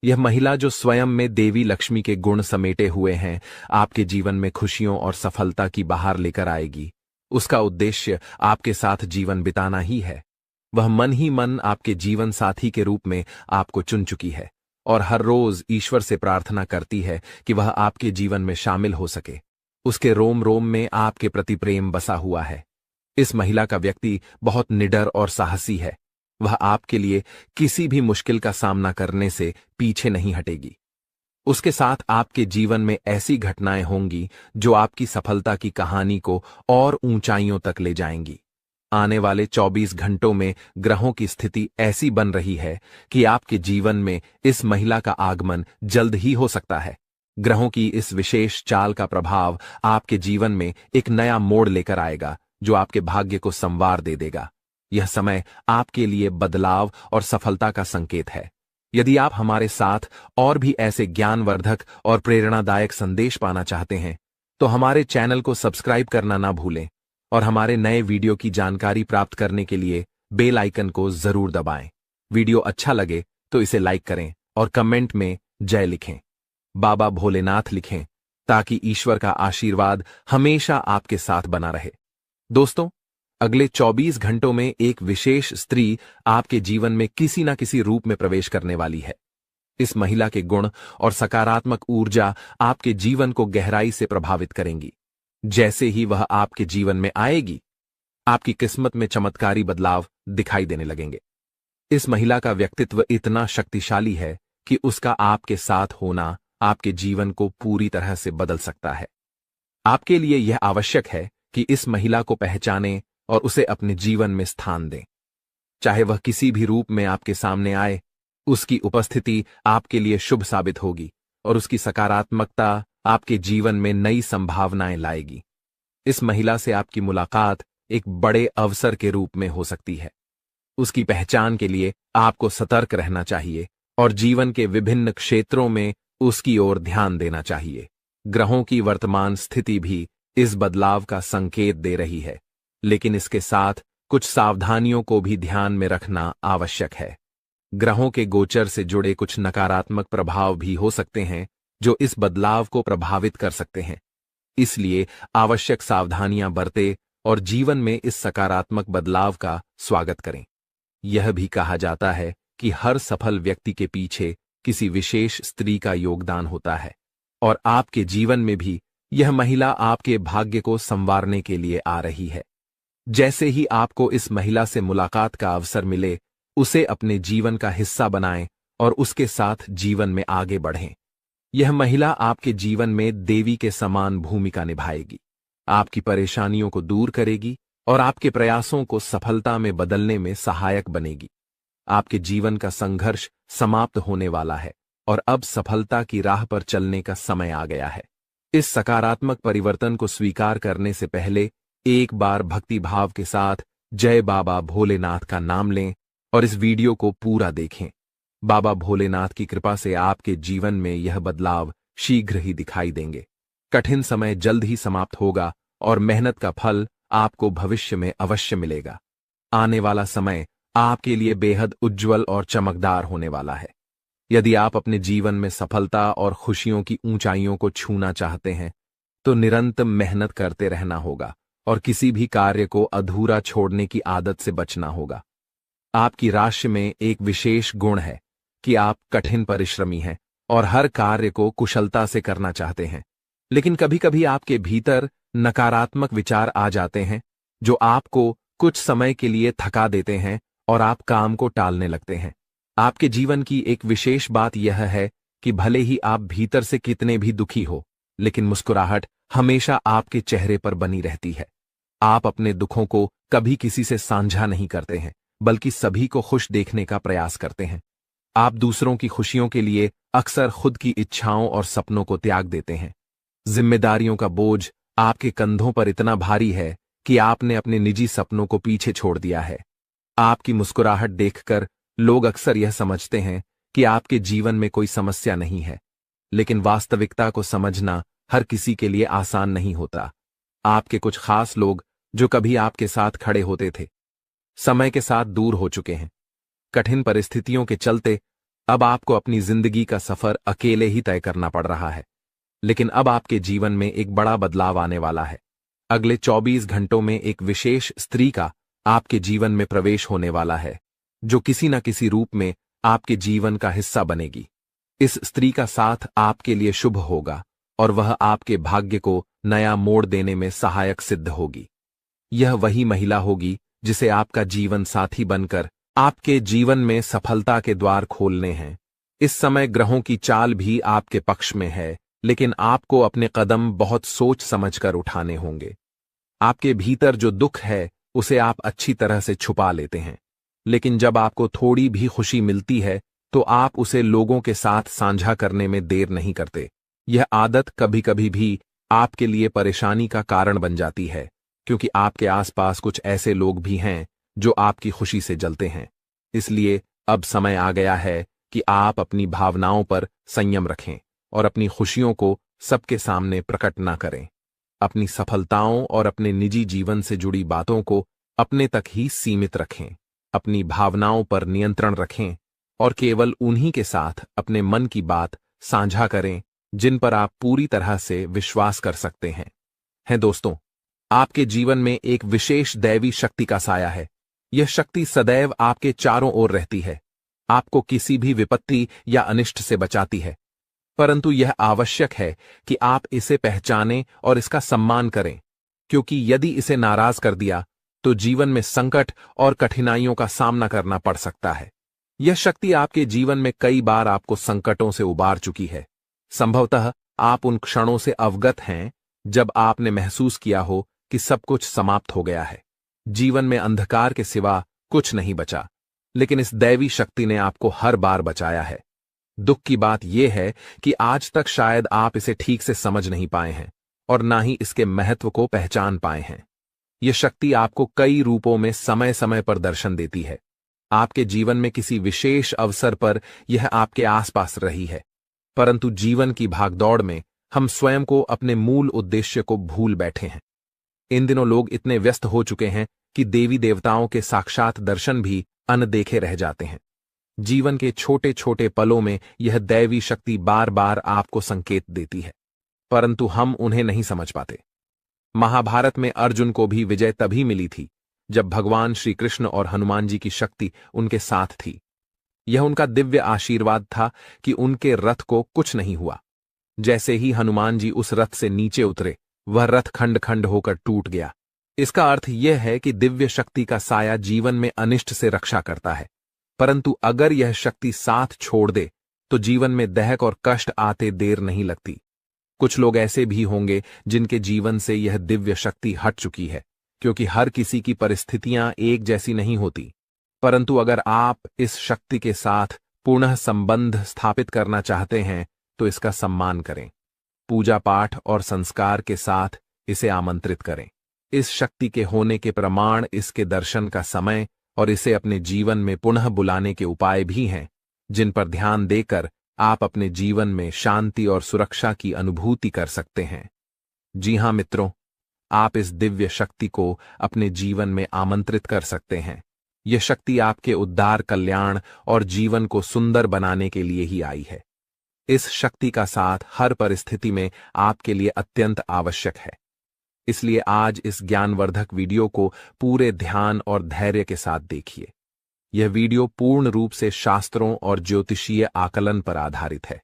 यह महिला जो स्वयं में देवी लक्ष्मी के गुण समेटे हुए हैं, आपके जीवन में खुशियों और सफलता की बहार लेकर आएगी। उसका उद्देश्य आपके साथ जीवन बिताना ही है। वह मन ही मन आपके जीवन साथी के रूप में आपको चुन चुकी है और हर रोज ईश्वर से प्रार्थना करती है कि वह आपके जीवन में शामिल हो सके। उसके रोम रोम में आपके प्रति प्रेम बसा हुआ है। इस महिला का व्यक्ति बहुत निडर और साहसी है। वह आपके लिए किसी भी मुश्किल का सामना करने से पीछे नहीं हटेगी। उसके साथ आपके जीवन में ऐसी घटनाएं होंगी जो आपकी सफलता की कहानी को और ऊंचाइयों तक ले जाएंगी। आने वाले 24 घंटों में ग्रहों की स्थिति ऐसी बन रही है कि आपके जीवन में इस महिला का आगमन जल्द ही हो सकता है। ग्रहों की इस विशेष चाल का प्रभाव आपके जीवन में एक नया मोड़ लेकर आएगा जो आपके भाग्य को संवार दे देगा। यह समय आपके लिए बदलाव और सफलता का संकेत है। यदि आप हमारे साथ और भी ऐसे ज्ञानवर्धक और प्रेरणादायक संदेश पाना चाहते हैं तो हमारे चैनल को सब्सक्राइब करना ना भूलें और हमारे नए वीडियो की जानकारी प्राप्त करने के लिए बेल आइकन को जरूर दबाएं। वीडियो अच्छा लगे तो इसे लाइक करें और कमेंट में जय लिखें, बाबा भोलेनाथ लिखें ताकि ईश्वर का आशीर्वाद हमेशा आपके साथ बना रहे। दोस्तों, अगले 24 घंटों में एक विशेष स्त्री आपके जीवन में किसी न किसी रूप में प्रवेश करने वाली है। इस महिला के गुण और सकारात्मक ऊर्जा आपके जीवन को गहराई से प्रभावित करेंगी। जैसे ही वह आपके जीवन में आएगी, आपकी किस्मत में चमत्कारी बदलाव दिखाई देने लगेंगे। इस महिला का व्यक्तित्व इतना शक्तिशाली है कि उसका आपके साथ होना आपके जीवन को पूरी तरह से बदल सकता है। आपके लिए यह आवश्यक है कि इस महिला को पहचानें और उसे अपने जीवन में स्थान दें। चाहे वह किसी भी रूप में आपके सामने आए, उसकी उपस्थिति आपके लिए शुभ साबित होगी और उसकी सकारात्मकता आपके जीवन में नई संभावनाएं लाएगी। इस महिला से आपकी मुलाकात एक बड़े अवसर के रूप में हो सकती है। उसकी पहचान के लिए आपको सतर्क रहना चाहिए और जीवन के विभिन्न क्षेत्रों में उसकी ओर ध्यान देना चाहिए। ग्रहों की वर्तमान स्थिति भी इस बदलाव का संकेत दे रही है, लेकिन इसके साथ कुछ सावधानियों को भी ध्यान में रखना आवश्यक है। ग्रहों के गोचर से जुड़े कुछ नकारात्मक प्रभाव भी हो सकते हैं जो इस बदलाव को प्रभावित कर सकते हैं। इसलिए आवश्यक सावधानियां बरतें और जीवन में इस सकारात्मक बदलाव का स्वागत करें। यह भी कहा जाता है कि हर सफल व्यक्ति के पीछे किसी विशेष स्त्री का योगदान होता है और आपके जीवन में भी यह महिला आपके भाग्य को संवारने के लिए आ रही है। जैसे ही आपको इस महिला से मुलाकात का अवसर मिले, उसे अपने जीवन का हिस्सा बनाएं और उसके साथ जीवन में आगे बढ़ें। यह महिला आपके जीवन में देवी के समान भूमिका निभाएगी, आपकी परेशानियों को दूर करेगी और आपके प्रयासों को सफलता में बदलने में सहायक बनेगी। आपके जीवन का संघर्ष समाप्त होने वाला है और अब सफलता की राह पर चलने का समय आ गया है। इस सकारात्मक परिवर्तन को स्वीकार करने से पहले एक बार भक्ति भाव के साथ जय बाबा भोलेनाथ का नाम लें और इस वीडियो को पूरा देखें। बाबा भोलेनाथ की कृपा से आपके जीवन में यह बदलाव शीघ्र ही दिखाई देंगे। कठिन समय जल्द ही समाप्त होगा और मेहनत का फल आपको भविष्य में अवश्य मिलेगा। आने वाला समय आपके लिए बेहद उज्जवल और चमकदार होने वाला है। यदि आप अपने जीवन में सफलता और खुशियों की ऊंचाइयों को छूना चाहते हैं तो निरंतर मेहनत करते रहना होगा और किसी भी कार्य को अधूरा छोड़ने की आदत से बचना होगा। आपकी राशि में एक विशेष गुण है कि आप कठिन परिश्रमी हैं और हर कार्य को कुशलता से करना चाहते हैं, लेकिन कभी कभी आपके भीतर नकारात्मक विचार आ जाते हैं जो आपको कुछ समय के लिए थका देते हैं और आप काम को टालने लगते हैं। आपके जीवन की एक विशेष बात यह है कि भले ही आप भीतर से कितने भी दुखी हो, लेकिन मुस्कुराहट हमेशा आपके चेहरे पर बनी रहती है। आप अपने दुखों को कभी किसी से साझा नहीं करते हैं, बल्कि सभी को खुश देखने का प्रयास करते हैं। आप दूसरों की खुशियों के लिए अक्सर खुद की इच्छाओं और सपनों को त्याग देते हैं। जिम्मेदारियों का बोझ आपके कंधों पर इतना भारी है कि आपने अपने निजी सपनों को पीछे छोड़ दिया है। आपकी मुस्कुराहट देखकर लोग अक्सर यह समझते हैं कि आपके जीवन में कोई समस्या नहीं है, लेकिन वास्तविकता को समझना हर किसी के लिए आसान नहीं होता। आपके कुछ खास लोग जो कभी आपके साथ खड़े होते थे, समय के साथ दूर हो चुके हैं। कठिन परिस्थितियों के चलते अब आपको अपनी जिंदगी का सफर अकेले ही तय करना पड़ रहा है, लेकिन अब आपके जीवन में एक बड़ा बदलाव आने वाला है। अगले 24 घंटों में एक विशेष स्त्री का आपके जीवन में प्रवेश होने वाला है, जो किसी न किसी रूप में आपके जीवन का हिस्सा बनेगी। इस स्त्री का साथ आपके लिए शुभ होगा और वह आपके भाग्य को नया मोड़ देने में सहायक सिद्ध होगी। यह वही महिला होगी जिसे आपका जीवन साथी बनकर आपके जीवन में सफलता के द्वार खोलने हैं। इस समय ग्रहों की चाल भी आपके पक्ष में है, लेकिन आपको अपने कदम बहुत सोच समझकर उठाने होंगे। आपके भीतर जो दुख है उसे आप अच्छी तरह से छुपा लेते हैं, लेकिन जब आपको थोड़ी भी खुशी मिलती है तो आप उसे लोगों के साथ साझा करने में देर नहीं करते। यह आदत कभी कभी भी आपके लिए परेशानी का कारण बन जाती है, क्योंकि आपके आसपास कुछ ऐसे लोग भी हैं जो आपकी खुशी से जलते हैं। इसलिए अब समय आ गया है कि आप अपनी भावनाओं पर संयम रखें और अपनी खुशियों को सबके सामने प्रकट ना करें। अपनी सफलताओं और अपने निजी जीवन से जुड़ी बातों को अपने तक ही सीमित रखें। अपनी भावनाओं पर नियंत्रण रखें और केवल उन्हीं के साथ अपने मन की बात साझा करें जिन पर आप पूरी तरह से विश्वास कर सकते हैं दोस्तों, आपके जीवन में एक विशेष दैवी शक्ति का साया है। यह शक्ति सदैव आपके चारों ओर रहती है, आपको किसी भी विपत्ति या अनिष्ट से बचाती है। परंतु यह आवश्यक है कि आप इसे पहचानें और इसका सम्मान करें, क्योंकि यदि इसे नाराज कर दिया तो जीवन में संकट और कठिनाइयों का सामना करना पड़ सकता है। यह शक्ति आपके जीवन में कई बार आपको संकटों से उबार चुकी है। संभवतः आप उन क्षणों से अवगत हैं जब आपने महसूस किया हो कि सब कुछ समाप्त हो गया है, जीवन में अंधकार के सिवा कुछ नहीं बचा, लेकिन इस दैवी शक्ति ने आपको हर बार बचाया है। दुख की बात यह है कि आज तक शायद आप इसे ठीक से समझ नहीं पाए हैं और ना ही इसके महत्व को पहचान पाए हैं। यह शक्ति आपको कई रूपों में समय समय पर दर्शन देती है। आपके जीवन में किसी विशेष अवसर पर यह आपके आसपास रही है, परंतु जीवन की भागदौड़ में हम स्वयं को अपने मूल उद्देश्य को भूल बैठे हैं। इन दिनों लोग इतने व्यस्त हो चुके हैं कि देवी देवताओं के साक्षात दर्शन भी अनदेखे रह जाते हैं। जीवन के छोटे छोटे पलों में यह दैवी शक्ति बार बार आपको संकेत देती है, परंतु हम उन्हें नहीं समझ पाते। महाभारत में अर्जुन को भी विजय तभी मिली थी जब भगवान श्री कृष्ण और हनुमान जी की शक्ति उनके साथ थी। यह उनका दिव्य आशीर्वाद था कि उनके रथ को कुछ नहीं हुआ। जैसे ही हनुमान जी उस रथ से नीचे उतरे, वह रथ खंड खंड होकर टूट गया। इसका अर्थ यह है कि दिव्य शक्ति का साया जीवन में अनिष्ट से रक्षा करता है, परंतु अगर यह शक्ति साथ छोड़ दे तो जीवन में दहक और कष्ट आते देर नहीं लगती। कुछ लोग ऐसे भी होंगे जिनके जीवन से यह दिव्य शक्ति हट चुकी है, क्योंकि हर किसी की परिस्थितियां एक जैसी नहीं होती। परंतु अगर आप इस शक्ति के साथ पुनः संबंध स्थापित करना चाहते हैं तो इसका सम्मान करें। पूजा पाठ और संस्कार के साथ इसे आमंत्रित करें। इस शक्ति के होने के प्रमाण इसके दर्शन का समय और इसे अपने जीवन में पुनः बुलाने के उपाय भी हैं, जिन पर ध्यान देकर आप अपने जीवन में शांति और सुरक्षा की अनुभूति कर सकते हैं। जी हां मित्रों, आप इस दिव्य शक्ति को अपने जीवन में आमंत्रित कर सकते हैं। यह शक्ति आपके उद्धार, कल्याण और जीवन को सुंदर बनाने के लिए ही आई है। इस शक्ति का साथ हर परिस्थिति में आपके लिए अत्यंत आवश्यक है। इसलिए आज इस ज्ञानवर्धक वीडियो को पूरे ध्यान और धैर्य के साथ देखिए। यह वीडियो पूर्ण रूप से शास्त्रों और ज्योतिषीय आकलन पर आधारित है।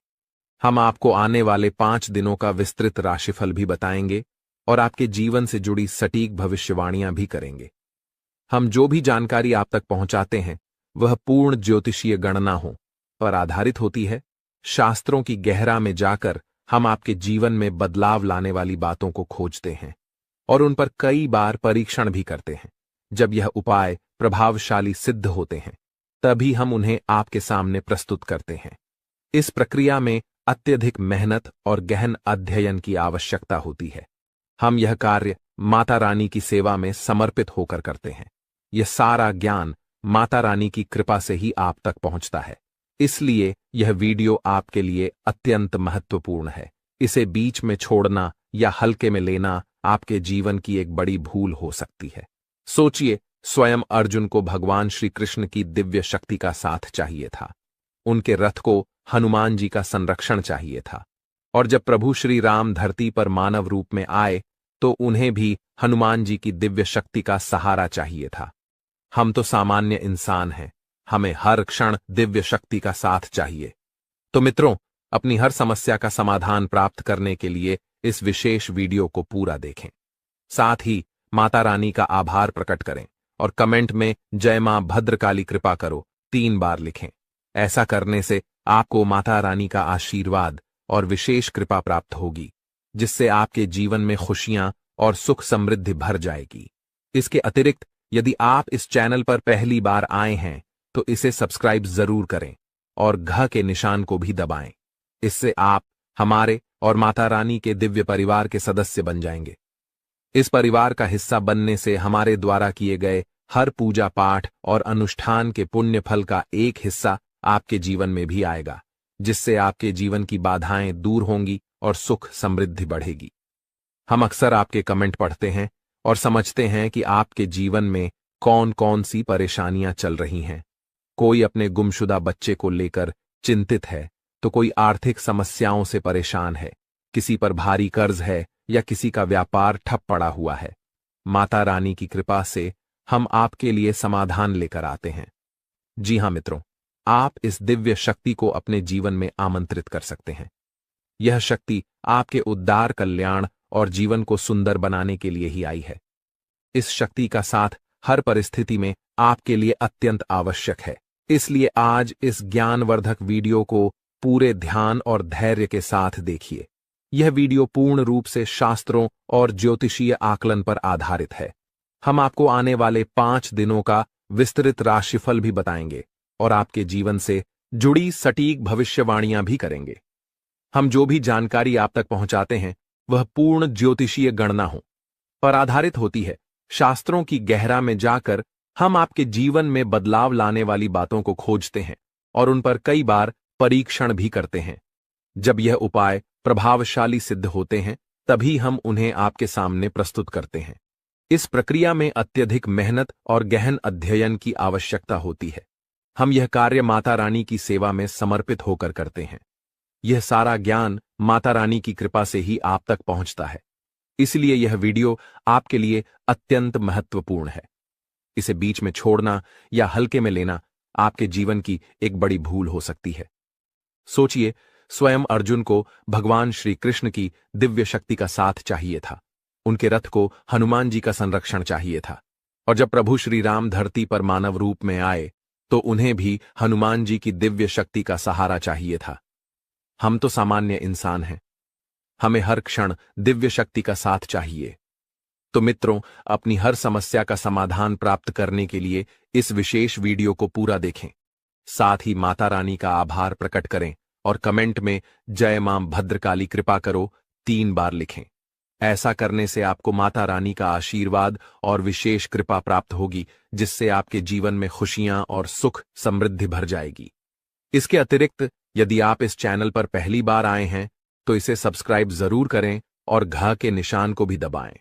हम आपको आने वाले 5 दिनों का विस्तृत राशिफल भी बताएंगे और आपके जीवन से जुड़ी सटीक भविष्यवाणियां भी करेंगे। हम जो भी जानकारी आप तक पहुंचाते हैं वह पूर्ण ज्योतिषीय गणना पर आधारित होती है। शास्त्रों की गहरा में जाकर हम आपके जीवन में बदलाव लाने वाली बातों को खोजते हैं और उन पर कई बार परीक्षण भी करते हैं। जब यह उपाय प्रभावशाली सिद्ध होते हैं तभी हम उन्हें आपके सामने प्रस्तुत करते हैं। इस प्रक्रिया में अत्यधिक मेहनत और गहन अध्ययन की आवश्यकता होती है। हम यह कार्य माता रानी की सेवा में समर्पित होकर करते हैं। यह सारा ज्ञान माता रानी की कृपा से ही आप तक पहुंचता है। इसलिए यह वीडियो आपके लिए अत्यंत महत्वपूर्ण है। इसे बीच में छोड़ना या हल्के में लेना आपके जीवन की एक बड़ी भूल हो सकती है। सोचिए, स्वयं अर्जुन को भगवान श्री कृष्ण की दिव्य शक्ति का साथ चाहिए था। उनके रथ को हनुमान जी का संरक्षण चाहिए था। और जब प्रभु श्री राम धरती पर मानव रूप में आए तो उन्हें भी हनुमान जी की दिव्य शक्ति का सहारा चाहिए था। हम तो सामान्य इंसान हैं, हमें हर क्षण दिव्य शक्ति का साथ चाहिए। तो मित्रों, अपनी हर समस्या का समाधान प्राप्त करने के लिए इस विशेष वीडियो को पूरा देखें। साथ ही माता रानी का आभार प्रकट करें और कमेंट में जय मां भद्रकाली कृपा करो 3 बार लिखें। ऐसा करने से आपको माता रानी का आशीर्वाद और विशेष कृपा प्राप्त होगी, जिससे आपके जीवन में खुशियां और सुख समृद्धि भर जाएगी। इसके अतिरिक्त यदि आप इस चैनल पर पहली बार आए हैं तो इसे सब्सक्राइब जरूर करें और घ के निशान को भी दबाएं। इससे आप हमारे और माता रानी के दिव्य परिवार के सदस्य बन जाएंगे। इस परिवार का हिस्सा बनने से हमारे द्वारा किए गए हर पूजा पाठ और अनुष्ठान के पुण्य फल का एक हिस्सा आपके जीवन में भी आएगा, जिससे आपके जीवन की बाधाएं दूर होंगी और सुख समृद्धि बढ़ेगी। हम अक्सर आपके कमेंट पढ़ते हैं और समझते हैं कि आपके जीवन में कौन कौन सी परेशानियां चल रही हैं। कोई अपने गुमशुदा बच्चे को लेकर चिंतित है, तो कोई आर्थिक समस्याओं से परेशान है, किसी पर भारी कर्ज है या किसी का व्यापार ठप पड़ा हुआ है। माता रानी की कृपा से हम आपके लिए समाधान लेकर आते हैं। जी हां मित्रों, आप इस दिव्य शक्ति को अपने जीवन में आमंत्रित कर सकते हैं। यह शक्ति आपके उद्धार, कल्याण और जीवन को सुंदर बनाने के लिए ही आई है। इस शक्ति का साथ हर परिस्थिति में आपके लिए अत्यंत आवश्यक है। इसलिए आज इस ज्ञानवर्धक वीडियो को पूरे ध्यान और धैर्य के साथ देखिए। यह वीडियो पूर्ण रूप से शास्त्रों और ज्योतिषीय आकलन पर आधारित है। हम आपको आने वाले 5 दिनों का विस्तृत राशिफल भी बताएंगे और आपके जीवन से जुड़ी सटीक भविष्यवाणियां भी करेंगे। हम जो भी जानकारी आप तक पहुंचाते हैं वह पूर्ण ज्योतिषीय गणना पर आधारित होती है। शास्त्रों की गहरा में जाकर हम आपके जीवन में बदलाव लाने वाली बातों को खोजते हैं और उन पर कई बार परीक्षण भी करते हैं। जब यह उपाय प्रभावशाली सिद्ध होते हैं तभी हम उन्हें आपके सामने प्रस्तुत करते हैं। इस प्रक्रिया में अत्यधिक मेहनत और गहन अध्ययन की आवश्यकता होती है। हम यह कार्य माता रानी की सेवा में समर्पित होकर करते हैं। यह सारा ज्ञान माता रानी की कृपा से ही आप तक पहुंचता है। इसलिए यह वीडियो आपके लिए अत्यंत महत्वपूर्ण है। इसे बीच में छोड़ना या हल्के में लेना आपके जीवन की एक बड़ी भूल हो सकती है। सोचिए, स्वयं अर्जुन को भगवान श्री कृष्ण की दिव्य शक्ति का साथ चाहिए था। उनके रथ को हनुमान जी का संरक्षण चाहिए था। और जब प्रभु श्री राम धरती पर मानव रूप में आए तो उन्हें भी हनुमान जी की दिव्य शक्ति का सहारा चाहिए था। हम तो सामान्य इंसान हैं, हमें हर क्षण दिव्य शक्ति का साथ चाहिए। तो मित्रों, अपनी हर समस्या का समाधान प्राप्त करने के लिए इस विशेष वीडियो को पूरा देखें। साथ ही माता रानी का आभार प्रकट करें और कमेंट में जय मां भद्रकाली कृपा करो 3 बार लिखें। ऐसा करने से आपको माता रानी का आशीर्वाद और विशेष कृपा प्राप्त होगी, जिससे आपके जीवन में खुशियां और सुख समृद्धि भर जाएगी। इसके अतिरिक्त यदि आप इस चैनल पर पहली बार आए हैं तो इसे सब्सक्राइब जरूर करें और घ के निशान को भी दबाएं।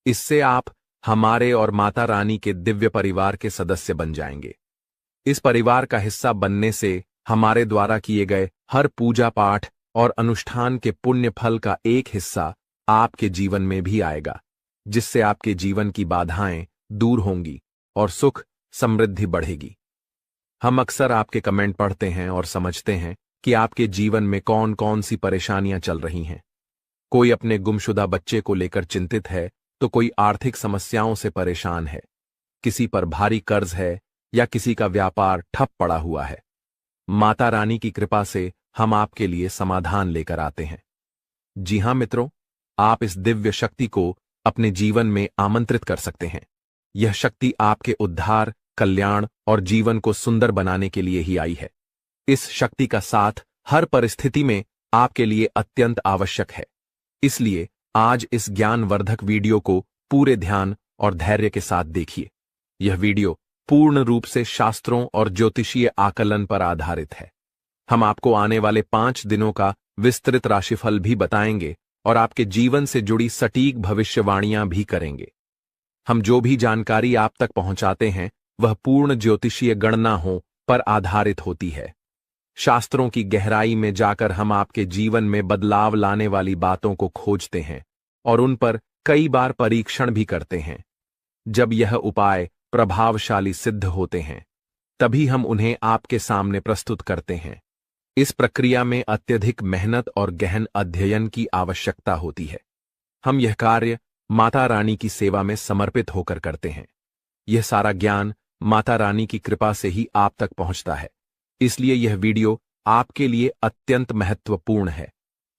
इससे आप हमारे और माता रानी के दिव्य परिवार के सदस्य बन जाएंगे। इस परिवार का हिस्सा बनने से हमारे द्वारा किए गए हर पूजा पाठ और अनुष्ठान के पुण्य फल का एक हिस्सा आपके जीवन में भी आएगा, जिससे आपके जीवन की बाधाएं दूर होंगी और सुख समृद्धि बढ़ेगी। हम अक्सर आपके कमेंट पढ़ते हैं और समझते हैं कि आपके जीवन में कौन कौन सी परेशानियां चल रही हैं। कोई अपने गुमशुदा बच्चे को लेकर चिंतित है, तो कोई आर्थिक समस्याओं से परेशान है, किसी पर भारी कर्ज है या किसी का व्यापार ठप पड़ा हुआ है। माता रानी की कृपा से हम आपके लिए समाधान लेकर आते हैं। जी हां मित्रों, आप इस दिव्य शक्ति को अपने जीवन में आमंत्रित कर सकते हैं। यह शक्ति आपके उद्धार, कल्याण और जीवन को सुंदर बनाने के लिए ही आई है। इस शक्ति का साथ हर परिस्थिति में आपके लिए अत्यंत आवश्यक है। इसलिए आज इस ज्ञानवर्धक वीडियो को पूरे ध्यान और धैर्य के साथ देखिए। यह वीडियो पूर्ण रूप से शास्त्रों और ज्योतिषीय आकलन पर आधारित है। हम आपको आने वाले 5 दिनों का विस्तृत राशिफल भी बताएंगे और आपके जीवन से जुड़ी सटीक भविष्यवाणियां भी करेंगे। हम जो भी जानकारी आप तक पहुंचाते हैं वह पूर्ण ज्योतिषीय गणनाओं पर आधारित होती है। शास्त्रों की गहराई में जाकर हम आपके जीवन में बदलाव लाने वाली बातों को खोजते हैं और उन पर कई बार परीक्षण भी करते हैं। जब यह उपाय प्रभावशाली सिद्ध होते हैं, तभी हम उन्हें आपके सामने प्रस्तुत करते हैं। इस प्रक्रिया में अत्यधिक मेहनत और गहन अध्ययन की आवश्यकता होती है। हम यह कार्य माता रानी की सेवा में समर्पित होकर करते हैं। यह सारा ज्ञान माता रानी की कृपा से ही आप तक पहुंचता है। इसलिए यह वीडियो आपके लिए अत्यंत महत्वपूर्ण है।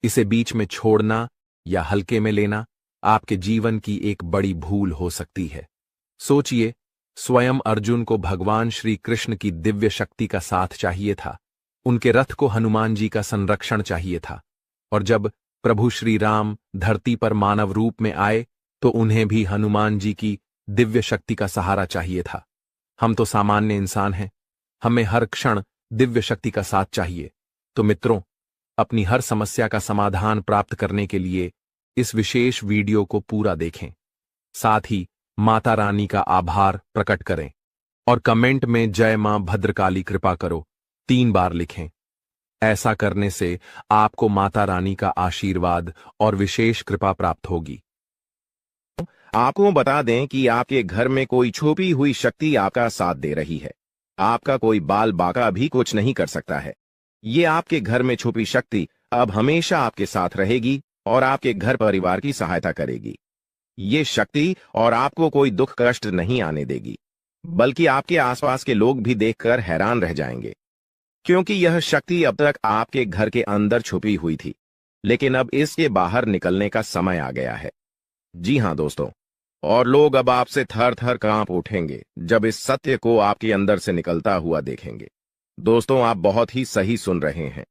इसे बीच में छोड़ना या हल्के में लेना आपके जीवन की एक बड़ी भूल हो सकती है। सोचिए, स्वयं अर्जुन को भगवान श्री कृष्ण की दिव्य शक्ति का साथ चाहिए था। उनके रथ को हनुमान जी का संरक्षण चाहिए था। और जब प्रभु श्री राम धरती पर मानव रूप में आए तो उन्हें भी हनुमान जी की दिव्य शक्ति का सहारा चाहिए था। हम तो सामान्य इंसान हैं, हमें हर क्षण दिव्य शक्ति का साथ चाहिए। तो मित्रों, अपनी हर समस्या का समाधान प्राप्त करने के लिए इस विशेष वीडियो को पूरा देखें। साथ ही माता रानी का आभार प्रकट करें और कमेंट में जय मां भद्रकाली कृपा करो 3 बार लिखें। ऐसा करने से आपको माता रानी का आशीर्वाद और विशेष कृपा प्राप्त होगी। आपको बता दें कि आपके घर में कोई छुपी हुई शक्ति आपका साथ दे रही है। आपका कोई बाल बाका भी कुछ नहीं कर सकता है। ये आपके घर में छुपी शक्ति अब हमेशा आपके साथ रहेगी और आपके घर परिवार की सहायता करेगी। ये शक्ति और आपको कोई दुख कष्ट नहीं आने देगी, बल्कि आपके आसपास के लोग भी देखकर हैरान रह जाएंगे, क्योंकि यह शक्ति अब तक आपके घर के अंदर छुपी हुई थी, लेकिन अब इसके बाहर निकलने का समय आ गया है। जी हां दोस्तों, और लोग अब आपसे थर थर कांप उठेंगे जब इस सत्य को आपके अंदर से निकलता हुआ देखेंगे। दोस्तों, आप बहुत ही सही सुन रहे हैं।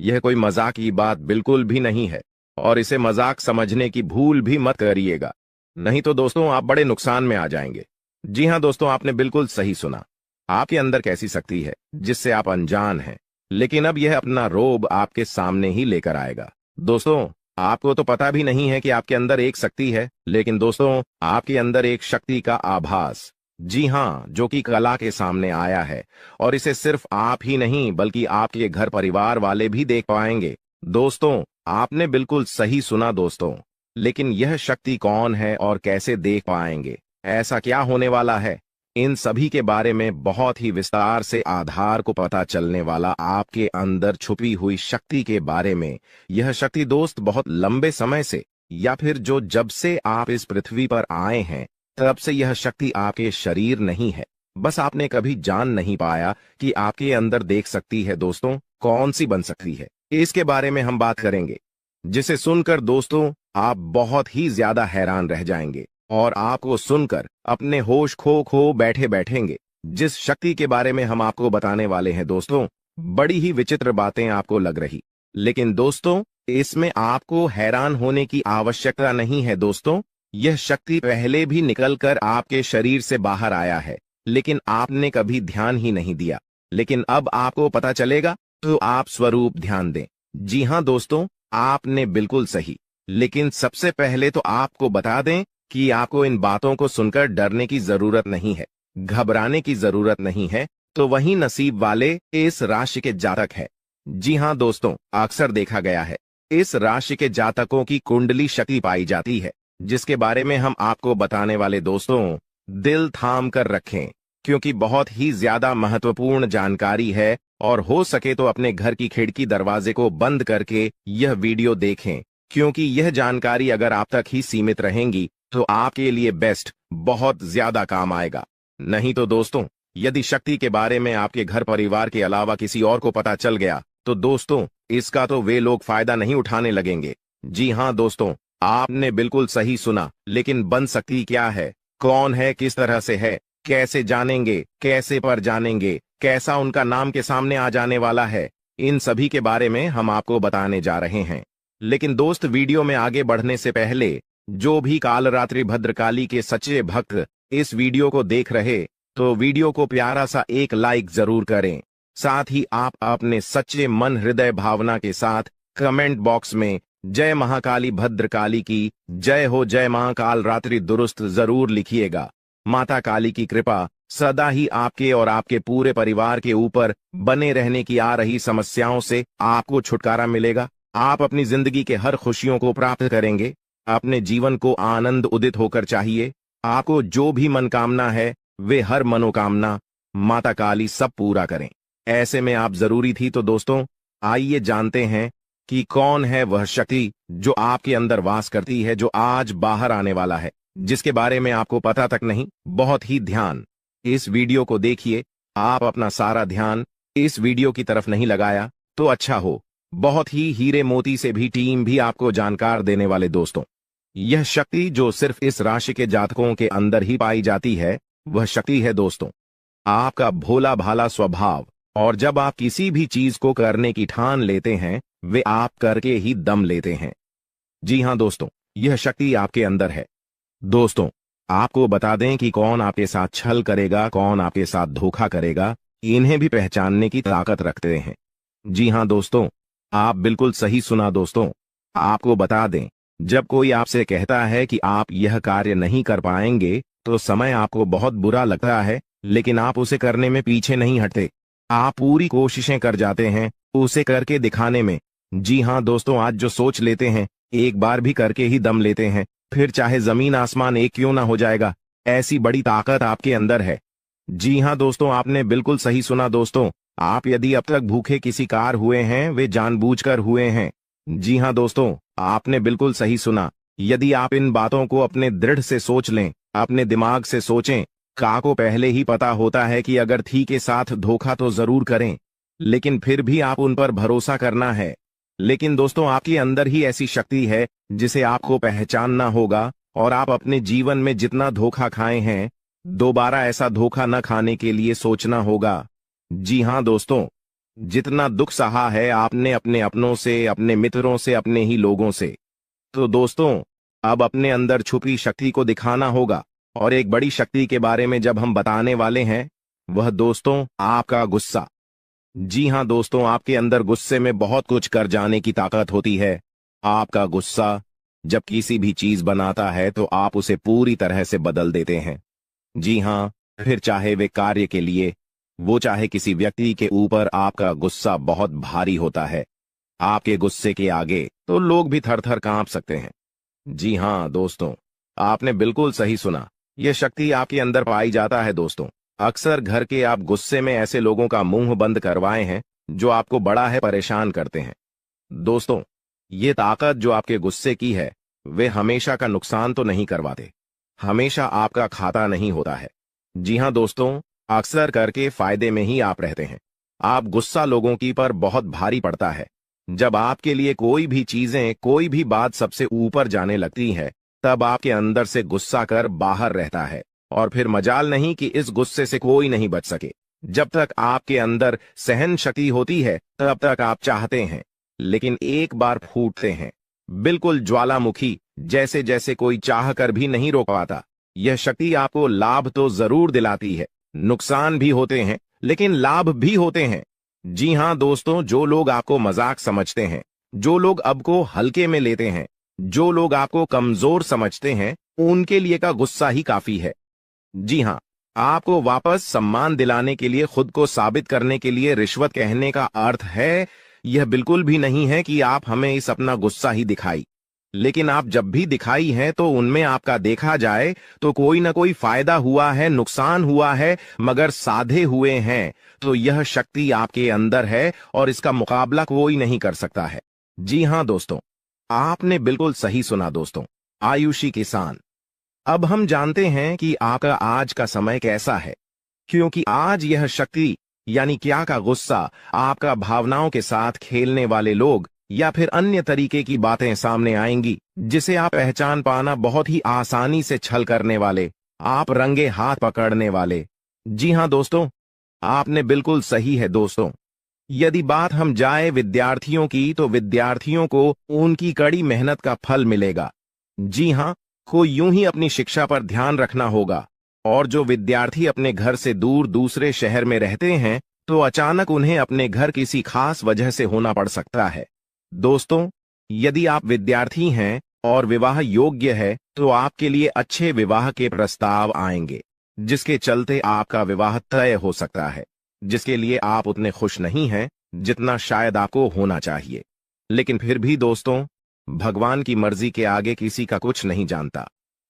यह कोई मजाक की बात बिल्कुल भी नहीं है और इसे मजाक समझने की भूल भी मत करिएगा, नहीं तो दोस्तों आप बड़े नुकसान में आ जाएंगे। जी हां दोस्तों, आपने बिल्कुल सही सुना। आपके अंदर कैसी शक्ति है जिससे आप अनजान हैं, लेकिन अब यह अपना रोब आपके सामने ही लेकर आएगा। दोस्तों, आपको तो पता भी नहीं है कि आपके अंदर एक शक्ति है, लेकिन दोस्तों आपके अंदर एक शक्ति का आभास, जी हां, जो कि कला के सामने आया है और इसे सिर्फ आप ही नहीं बल्कि आपके घर परिवार वाले भी देख पाएंगे। दोस्तों, आपने बिल्कुल सही सुना दोस्तों, लेकिन यह शक्ति कौन है और कैसे देख पाएंगे? ऐसा क्या होने वाला है? इन सभी के बारे में बहुत ही विस्तार से आधार को पता चलने वाला आपके अंदर छुपी हुई शक्ति के बारे में। यह शक्ति दोस्त बहुत लंबे समय से या फिर जब से आप इस पृथ्वी पर आए हैं तब से यह शक्ति आपके शरीर नहीं है, बस आपने कभी जान नहीं पाया कि आपके अंदर देख सकती है। दोस्तों, कौन सी बन सकती है, इसके बारे में हम बात करेंगे, जिसे सुनकर दोस्तों आप बहुत ही ज्यादा हैरान रह जाएंगे और आपको सुनकर अपने होश खो बैठे बैठेंगे। जिस शक्ति के बारे में हम आपको बताने वाले हैं दोस्तों, बड़ी ही विचित्र बातें आपको लग रही, लेकिन दोस्तों, इसमें आपको हैरान होने की आवश्यकता नहीं है दोस्तों। यह शक्ति पहले भी निकलकर आपके शरीर से बाहर आया है, लेकिन आपने कभी ध्यान ही नहीं दिया। लेकिन अब आपको पता चलेगा, तो आप स्वरूप ध्यान दें। जी हाँ दोस्तों, आपने बिल्कुल सही। लेकिन सबसे पहले तो आपको बता दें कि आपको इन बातों को सुनकर डरने की जरूरत नहीं है, घबराने की जरूरत नहीं है। तो वही नसीब वाले इस राशि के जातक है। जी हाँ दोस्तों, अक्सर देखा गया है, इस राशि के जातकों की कुंडली शक्ति पाई जाती है, जिसके बारे में हम आपको बताने वाले दोस्तों, दिल थाम कर रखें, क्योंकि बहुत ही ज्यादा महत्वपूर्ण जानकारी है। और हो सके तो अपने घर की खिड़की दरवाजे को बंद करके यह वीडियो देखें, क्योंकि यह जानकारी अगर आप तक ही सीमित रहेंगी तो आपके लिए बेस्ट, बहुत ज्यादा काम आएगा। नहीं तो दोस्तों, यदि शक्ति के बारे में आपके घर परिवार के अलावा किसी और को पता चल गया, तो दोस्तों इसका तो वे लोग फायदा नहीं उठाने लगेंगे। जी हाँ दोस्तों, आपने बिल्कुल सही सुना। लेकिन बन सकती क्या है, कौन है, किस तरह से है, कैसे जानेंगे, कैसे पर जानेंगे, कैसा उनका नाम के सामने आ जाने वाला है, इन सभी के बारे में हम आपको बताने जा रहे हैं। लेकिन दोस्त, वीडियो में आगे बढ़ने से पहले जो भी कालरात्रि भद्रकाली के सच्चे भक्त इस वीडियो को देख रहे, तो वीडियो को प्यारा सा एक लाइक जरूर करें। साथ ही आप अपने सच्चे मन हृदय भावना के साथ कमेंट बॉक्स में जय महाकाली भद्रकाली की जय हो, जय महाकाल रात्रि दुरुस्त जरूर लिखिएगा। माता काली की कृपा सदा ही आपके और आपके पूरे परिवार के ऊपर बने रहने की आ रही समस्याओं से आपको छुटकारा मिलेगा। आप अपनी जिंदगी के हर खुशियों को प्राप्त करेंगे। अपने जीवन को आनंद उदित होकर चाहिए। आपको जो भी मनोकामना है, वे हर मनोकामना माता काली सब पूरा करें। ऐसे में आप जरूरी थी। तो दोस्तों, आइए जानते हैं कि कौन है वह शक्ति जो आपके अंदर वास करती है, जो आज बाहर आने वाला है, जिसके बारे में आपको पता तक नहीं। बहुत ही ध्यान इस वीडियो को देखिए। आप अपना सारा ध्यान इस वीडियो की तरफ नहीं लगाया तो अच्छा हो। बहुत ही हीरे मोती से भी टीम भी आपको जानकार देने वाले दोस्तों, यह शक्ति जो सिर्फ इस राशि के जातकों के अंदर ही पाई जाती है, वह शक्ति है दोस्तों आपका भोला भाला स्वभाव। और जब आप किसी भी चीज को करने की ठान लेते हैं, वे आप करके ही दम लेते हैं। जी हाँ दोस्तों, यह शक्ति आपके अंदर है। दोस्तों, आपको बता दें कि कौन आपके साथ छल करेगा, कौन आपके साथ धोखा करेगा, इन्हें भी पहचानने की ताकत रखते हैं। जी हाँ दोस्तों, आप बिल्कुल सही सुना दोस्तों। आपको बता दें, जब कोई आपसे कहता है कि आप यह कार्य नहीं कर पाएंगे, तो समय आपको बहुत बुरा लगता है, लेकिन आप उसे करने में पीछे नहीं हटते। आप पूरी कोशिशें कर जाते हैं उसे करके दिखाने में। जी हाँ दोस्तों, आज जो सोच लेते हैं, एक बार भी करके ही दम लेते हैं, फिर चाहे जमीन आसमान एक क्यों ना हो जाएगा। ऐसी बड़ी ताकत आपके अंदर है। जी हाँ दोस्तों, आपने बिल्कुल सही सुना दोस्तों। आप यदि अब तक भूखे किसी कार हुए हैं, वे जानबूझकर हुए हैं। जी हाँ दोस्तों, आपने बिल्कुल सही सुना। यदि आप इन बातों को अपने दृढ़ से सोच लें, अपने दिमाग से सोचें, का को पहले ही पता होता है कि अगर थी के साथ धोखा तो जरूर करें, लेकिन फिर भी आप उन पर भरोसा करना है। लेकिन दोस्तों, आपके अंदर ही ऐसी शक्ति है जिसे आपको पहचानना होगा। और आप अपने जीवन में जितना धोखा खाए हैं, दोबारा ऐसा धोखा न खाने के लिए सोचना होगा। जी हाँ दोस्तों, जितना दुख सहा है आपने अपने अपनों से, अपने मित्रों से, अपने ही लोगों से, तो दोस्तों अब अपने अंदर छुपी शक्ति को दिखाना होगा। और एक बड़ी शक्ति के बारे में जब हम बताने वाले हैं, वह दोस्तों आपका गुस्सा। जी हाँ दोस्तों, आपके अंदर गुस्से में बहुत कुछ कर जाने की ताकत होती है। आपका गुस्सा जब किसी भी चीज बनाता है, तो आप उसे पूरी तरह से बदल देते हैं। जी हाँ, फिर चाहे वे कार्य के लिए, वो चाहे किसी व्यक्ति के ऊपर, आपका गुस्सा बहुत भारी होता है। आपके गुस्से के आगे तो लोग भी थर थर कांप सकते हैं। जी हाँ दोस्तों, आपने बिल्कुल सही सुना। यह शक्ति आपके अंदर पाई जाता है दोस्तों। अक्सर घर के आप गुस्से में ऐसे लोगों का मुंह बंद करवाए हैं जो आपको बड़ा है परेशान करते हैं। दोस्तों, ये ताकत जो आपके गुस्से की है, वे हमेशा का नुकसान तो नहीं करवाते, हमेशा आपका खाता नहीं होता है। जी हाँ दोस्तों, अक्सर करके फायदे में ही आप रहते हैं। आप गुस्सा लोगों की पर बहुत भारी पड़ता है। जब आपके लिए कोई भी चीजें, कोई भी बात सबसे ऊपर जाने लगती है, तब आपके अंदर से गुस्सा कर बाहर रहता है। और फिर मजाल नहीं कि इस गुस्से से कोई नहीं बच सके। जब तक आपके अंदर सहन शक्ति होती है, तब तक आप चाहते हैं लेकिन एक बार फूटते हैं, बिल्कुल ज्वालामुखी जैसे जैसे कोई चाह कर भी नहीं रोक पाता। यह शक्ति आपको लाभ तो जरूर दिलाती है, नुकसान भी होते हैं, लेकिन लाभ भी होते हैं। जी हां दोस्तों, जो लोग आपको मजाक समझते हैं, जो लोग अब को हल्के में लेते हैं, जो लोग आपको कमजोर समझते हैं, उनके लिए का गुस्सा ही काफी है। जी हां, आपको वापस सम्मान दिलाने के लिए, खुद को साबित करने के लिए रिश्वत कहने का अर्थ है, यह बिल्कुल भी नहीं है कि आप हमें इस अपना गुस्सा ही दिखाई। लेकिन आप जब भी दिखाई हैं तो उनमें आपका देखा जाए तो कोई ना कोई फायदा हुआ है, नुकसान हुआ है, मगर साधे हुए हैं तो यह शक्ति आपके अंदर है और इसका मुकाबला कोई नहीं कर सकता है। जी हां दोस्तों, आपने बिल्कुल सही सुना दोस्तों। आयुषी किसान, अब हम जानते हैं कि आपका आज का समय कैसा है, क्योंकि आज यह शक्ति यानी क्या का गुस्सा, आपका भावनाओं के साथ खेलने वाले लोग या फिर अन्य तरीके की बातें सामने आएंगी जिसे आप पहचान पाना बहुत ही आसानी से छल करने वाले, आप रंगे हाथ पकड़ने वाले। जी हां दोस्तों, आपने बिल्कुल सही है दोस्तों। यदि बात हम जाए विद्यार्थियों की, तो विद्यार्थियों को उनकी कड़ी मेहनत का फल मिलेगा। जी हां, को यूं ही अपनी शिक्षा पर ध्यान रखना होगा। और जो विद्यार्थी अपने घर से दूर दूसरे शहर में रहते हैं, तो अचानक उन्हें अपने घर किसी खास वजह से होना पड़ सकता है। दोस्तों, यदि आप विद्यार्थी हैं और विवाह योग्य है, तो आपके लिए अच्छे विवाह के प्रस्ताव आएंगे, जिसके चलते आपका विवाह तय हो सकता है, जिसके लिए आप उतने खुश नहीं हैं जितना शायद आपको होना चाहिए। लेकिन फिर भी दोस्तों, भगवान की मर्जी के आगे किसी का कुछ नहीं जानता।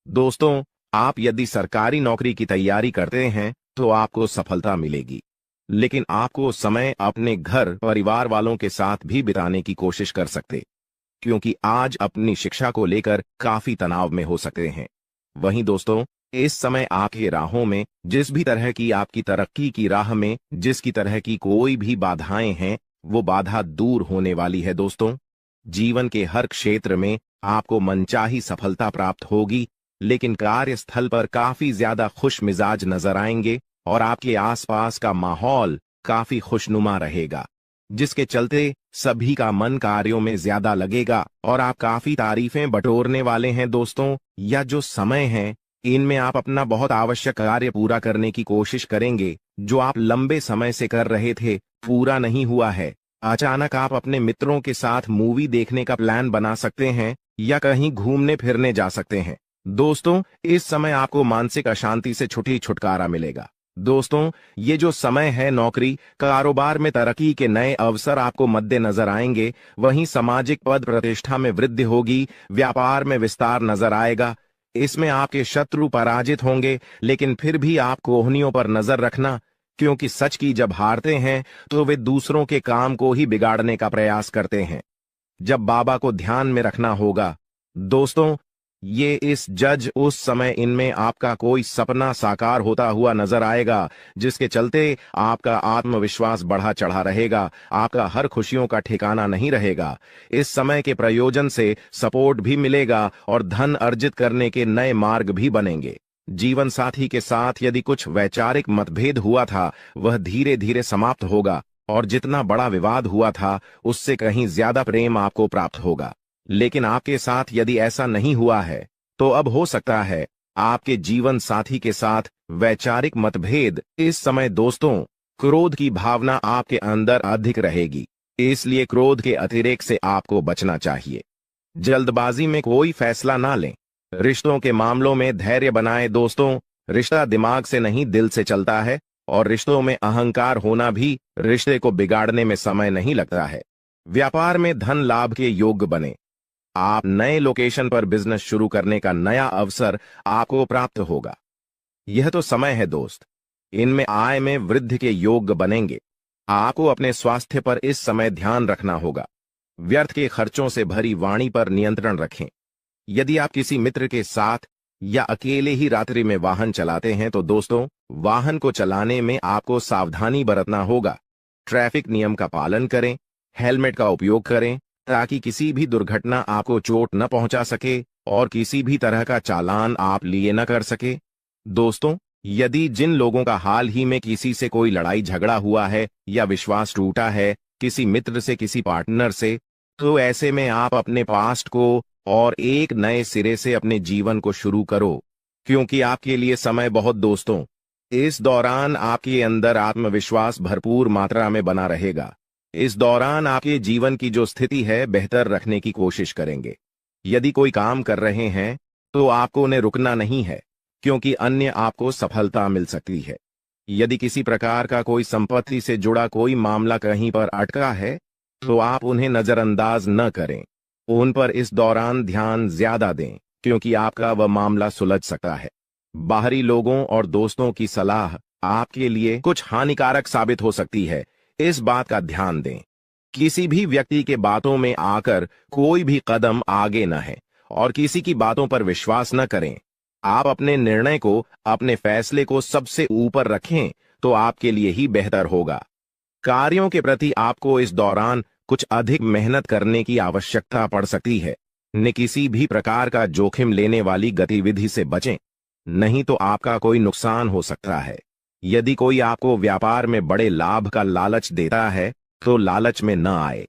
दोस्तों, आप यदि सरकारी नौकरी की तैयारी करते हैं तो आपको सफलता मिलेगी, लेकिन आपको समय अपने घर परिवार वालों के साथ भी बिताने की कोशिश कर सकते, क्योंकि आज अपनी शिक्षा को लेकर काफी तनाव में हो सकते हैं। वहीं दोस्तों, इस समय आपके राहों में जिस भी तरह की आपकी तरक्की की राह में जिसकी तरह की कोई भी बाधाएं हैं, वो बाधा दूर होने वाली है दोस्तों। जीवन के हर क्षेत्र में आपको मनचाही सफलता प्राप्त होगी, लेकिन कार्यस्थल पर काफी ज्यादा खुश मिजाज नजर आएंगे और आपके आसपास का माहौल काफी खुशनुमा रहेगा, जिसके चलते सभी का मन कार्यों में ज्यादा लगेगा और आप काफी तारीफें बटोरने वाले हैं दोस्तों। या जो समय है, इनमें आप अपना बहुत आवश्यक कार्य पूरा करने की कोशिश करेंगे, जो आप लंबे समय से कर रहे थे, पूरा नहीं हुआ है। अचानक आप अपने मित्रों के साथ मूवी देखने का प्लान बना सकते हैं या कहीं घूमने फिरने जा सकते हैं। दोस्तों, इस समय आपको मानसिक अशांति से छुटकारा मिलेगा। दोस्तों, ये जो समय है, नौकरी कारोबार में तरक्की के नए अवसर आपको मद्देनजर आएंगे, वहीं सामाजिक पद प्रतिष्ठा में वृद्धि होगी, व्यापार में विस्तार नजर आएगा। इसमें आपके शत्रु पराजित होंगे, लेकिन फिर भी आप कोहनियों पर नजर रखना, क्योंकि सच की जब हारते हैं तो वे दूसरों के काम को ही बिगाड़ने का प्रयास करते हैं। जब बाबा को ध्यान में रखना होगा दोस्तों, ये इस जज उस समय इनमें आपका कोई सपना साकार होता हुआ नजर आएगा, जिसके चलते आपका आत्मविश्वास बढ़ा चढ़ा रहेगा, आपका हर खुशियों का ठिकाना नहीं रहेगा। इस समय के प्रयोजन से सपोर्ट भी मिलेगा और धन अर्जित करने के नए मार्ग भी बनेंगे। जीवन साथी के साथ यदि कुछ वैचारिक मतभेद हुआ था, वह धीरे धीरे समाप्त होगा और जितना बड़ा विवाद हुआ था, उससे कहीं ज्यादा प्रेम आपको प्राप्त होगा। लेकिन आपके साथ यदि ऐसा नहीं हुआ है, तो अब हो सकता है आपके जीवन साथी के साथ वैचारिक मतभेद। इस समय दोस्तों, क्रोध की भावना आपके अंदर अधिक रहेगी, इसलिए क्रोध के अतिरेक से आपको बचना चाहिए। जल्दबाजी में कोई फैसला ना लें। रिश्तों के मामलों में धैर्य बनाएं दोस्तों। रिश्ता दिमाग से नहीं, दिल से चलता है, और रिश्तों में अहंकार होना भी रिश्ते को बिगाड़ने में समय नहीं लगता है। व्यापार में धन लाभ के योग्य बने। आप नए लोकेशन पर बिजनेस शुरू करने का नया अवसर आपको प्राप्त होगा। यह तो समय है दोस्त, इनमें आय में वृद्धि के योग्य बनेंगे। आपको अपने स्वास्थ्य पर इस समय ध्यान रखना होगा। व्यर्थ के खर्चों से भरी वाणी पर नियंत्रण रखें। यदि आप किसी मित्र के साथ या अकेले ही रात्रि में वाहन चलाते हैं, तो दोस्तों, वाहन को चलाने में आपको सावधानी बरतना होगा। ट्रैफिक नियम का पालन करें, हेलमेट का उपयोग करें, ताकि किसी भी दुर्घटना आपको चोट न पहुंचा सके और किसी भी तरह का चालान आप लिए न कर सके। दोस्तों, यदि जिन लोगों का हाल ही में किसी से कोई लड़ाई झगड़ा हुआ है या विश्वास टूटा है, किसी मित्र से, किसी पार्टनर से, तो ऐसे में आप अपने पास्ट को और एक नए सिरे से अपने जीवन को शुरू करो, क्योंकि आपके लिए समय बहुत दोस्तों इस दौरान आपके अंदर आत्मविश्वास भरपूर मात्रा में बना रहेगा। इस दौरान आपके जीवन की जो स्थिति है बेहतर रखने की कोशिश करेंगे। यदि कोई काम कर रहे हैं तो आपको उन्हें रुकना नहीं है, क्योंकि अन्य आपको सफलता मिल सकती है। यदि किसी प्रकार का कोई संपत्ति से जुड़ा कोई मामला कहीं पर अटका है तो आप उन्हें नजरअंदाज न करें, उन पर इस दौरान ध्यान ज्यादा दें, क्योंकि आपका वह मामला सुलझ सकता है। बाहरी लोगों और दोस्तों की सलाह आपके लिए कुछ हानिकारक साबित हो सकती है, इस बात का ध्यान दें। किसी भी व्यक्ति के बातों में आकर कोई भी कदम आगे न है और किसी की बातों पर विश्वास न करें। आप अपने निर्णय को, अपने फैसले को सबसे ऊपर रखें तो आपके लिए ही बेहतर होगा। कार्यों के प्रति आपको इस दौरान कुछ अधिक मेहनत करने की आवश्यकता पड़ सकती है। न किसी भी प्रकार का जोखिम लेने वाली गतिविधि से बचें, नहीं तो आपका कोई नुकसान हो सकता है। यदि कोई आपको व्यापार में बड़े लाभ का लालच देता है तो लालच में न आए।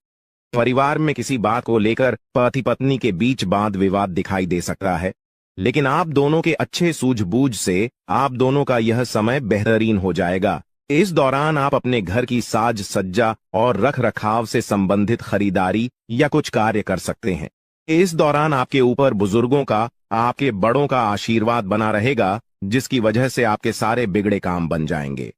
परिवार में किसी बात को लेकर पति पत्नी के बीच वाद विवाद दिखाई दे सकता है, लेकिन आप दोनों के अच्छे सूझबूझ से आप दोनों का यह समय बेहतरीन हो जाएगा। इस दौरान आप अपने घर की साज सज्जा और रख रखाव से संबंधित खरीदारी या कुछ कार्य कर सकते हैं। इस दौरान आपके ऊपर बुजुर्गों का, आपके बड़ों का आशीर्वाद बना रहेगा, जिसकी वजह से आपके सारे बिगड़े काम बन जाएंगे।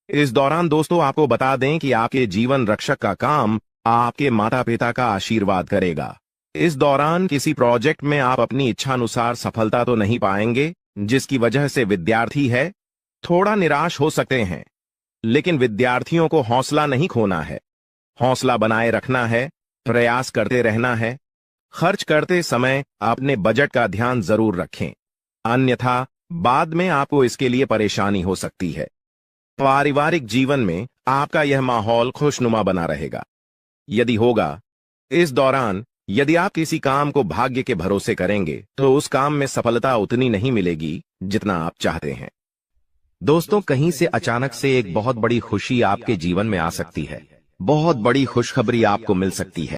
इस दौरान दोस्तों आपको बता दें कि आपके जीवन रक्षक का काम आपके माता पिता का आशीर्वाद करेगा। इस दौरान किसी प्रोजेक्ट में आप अपनी इच्छानुसार सफलता तो नहीं पाएंगे, जिसकी वजह से विद्यार्थी है थोड़ा निराश हो सकते हैं, लेकिन विद्यार्थियों को हौसला नहीं खोना है, हौसला बनाए रखना है, प्रयास करते रहना है। खर्च करते समय अपने बजट का ध्यान जरूर रखें, अन्यथा बाद में आपको इसके लिए परेशानी हो सकती है। पारिवारिक जीवन में आपका यह माहौल खुशनुमा बना रहेगा। यदि होगा, इस दौरान यदि आप किसी काम को भाग्य के भरोसे करेंगे तो उस काम में सफलता उतनी नहीं मिलेगी जितना आप चाहते हैं। दोस्तों, कहीं से अचानक से एक बहुत बड़ी खुशी आपके जीवन में आ सकती है। बहुत बड़ी खुशखबरी आपको मिल सकती है।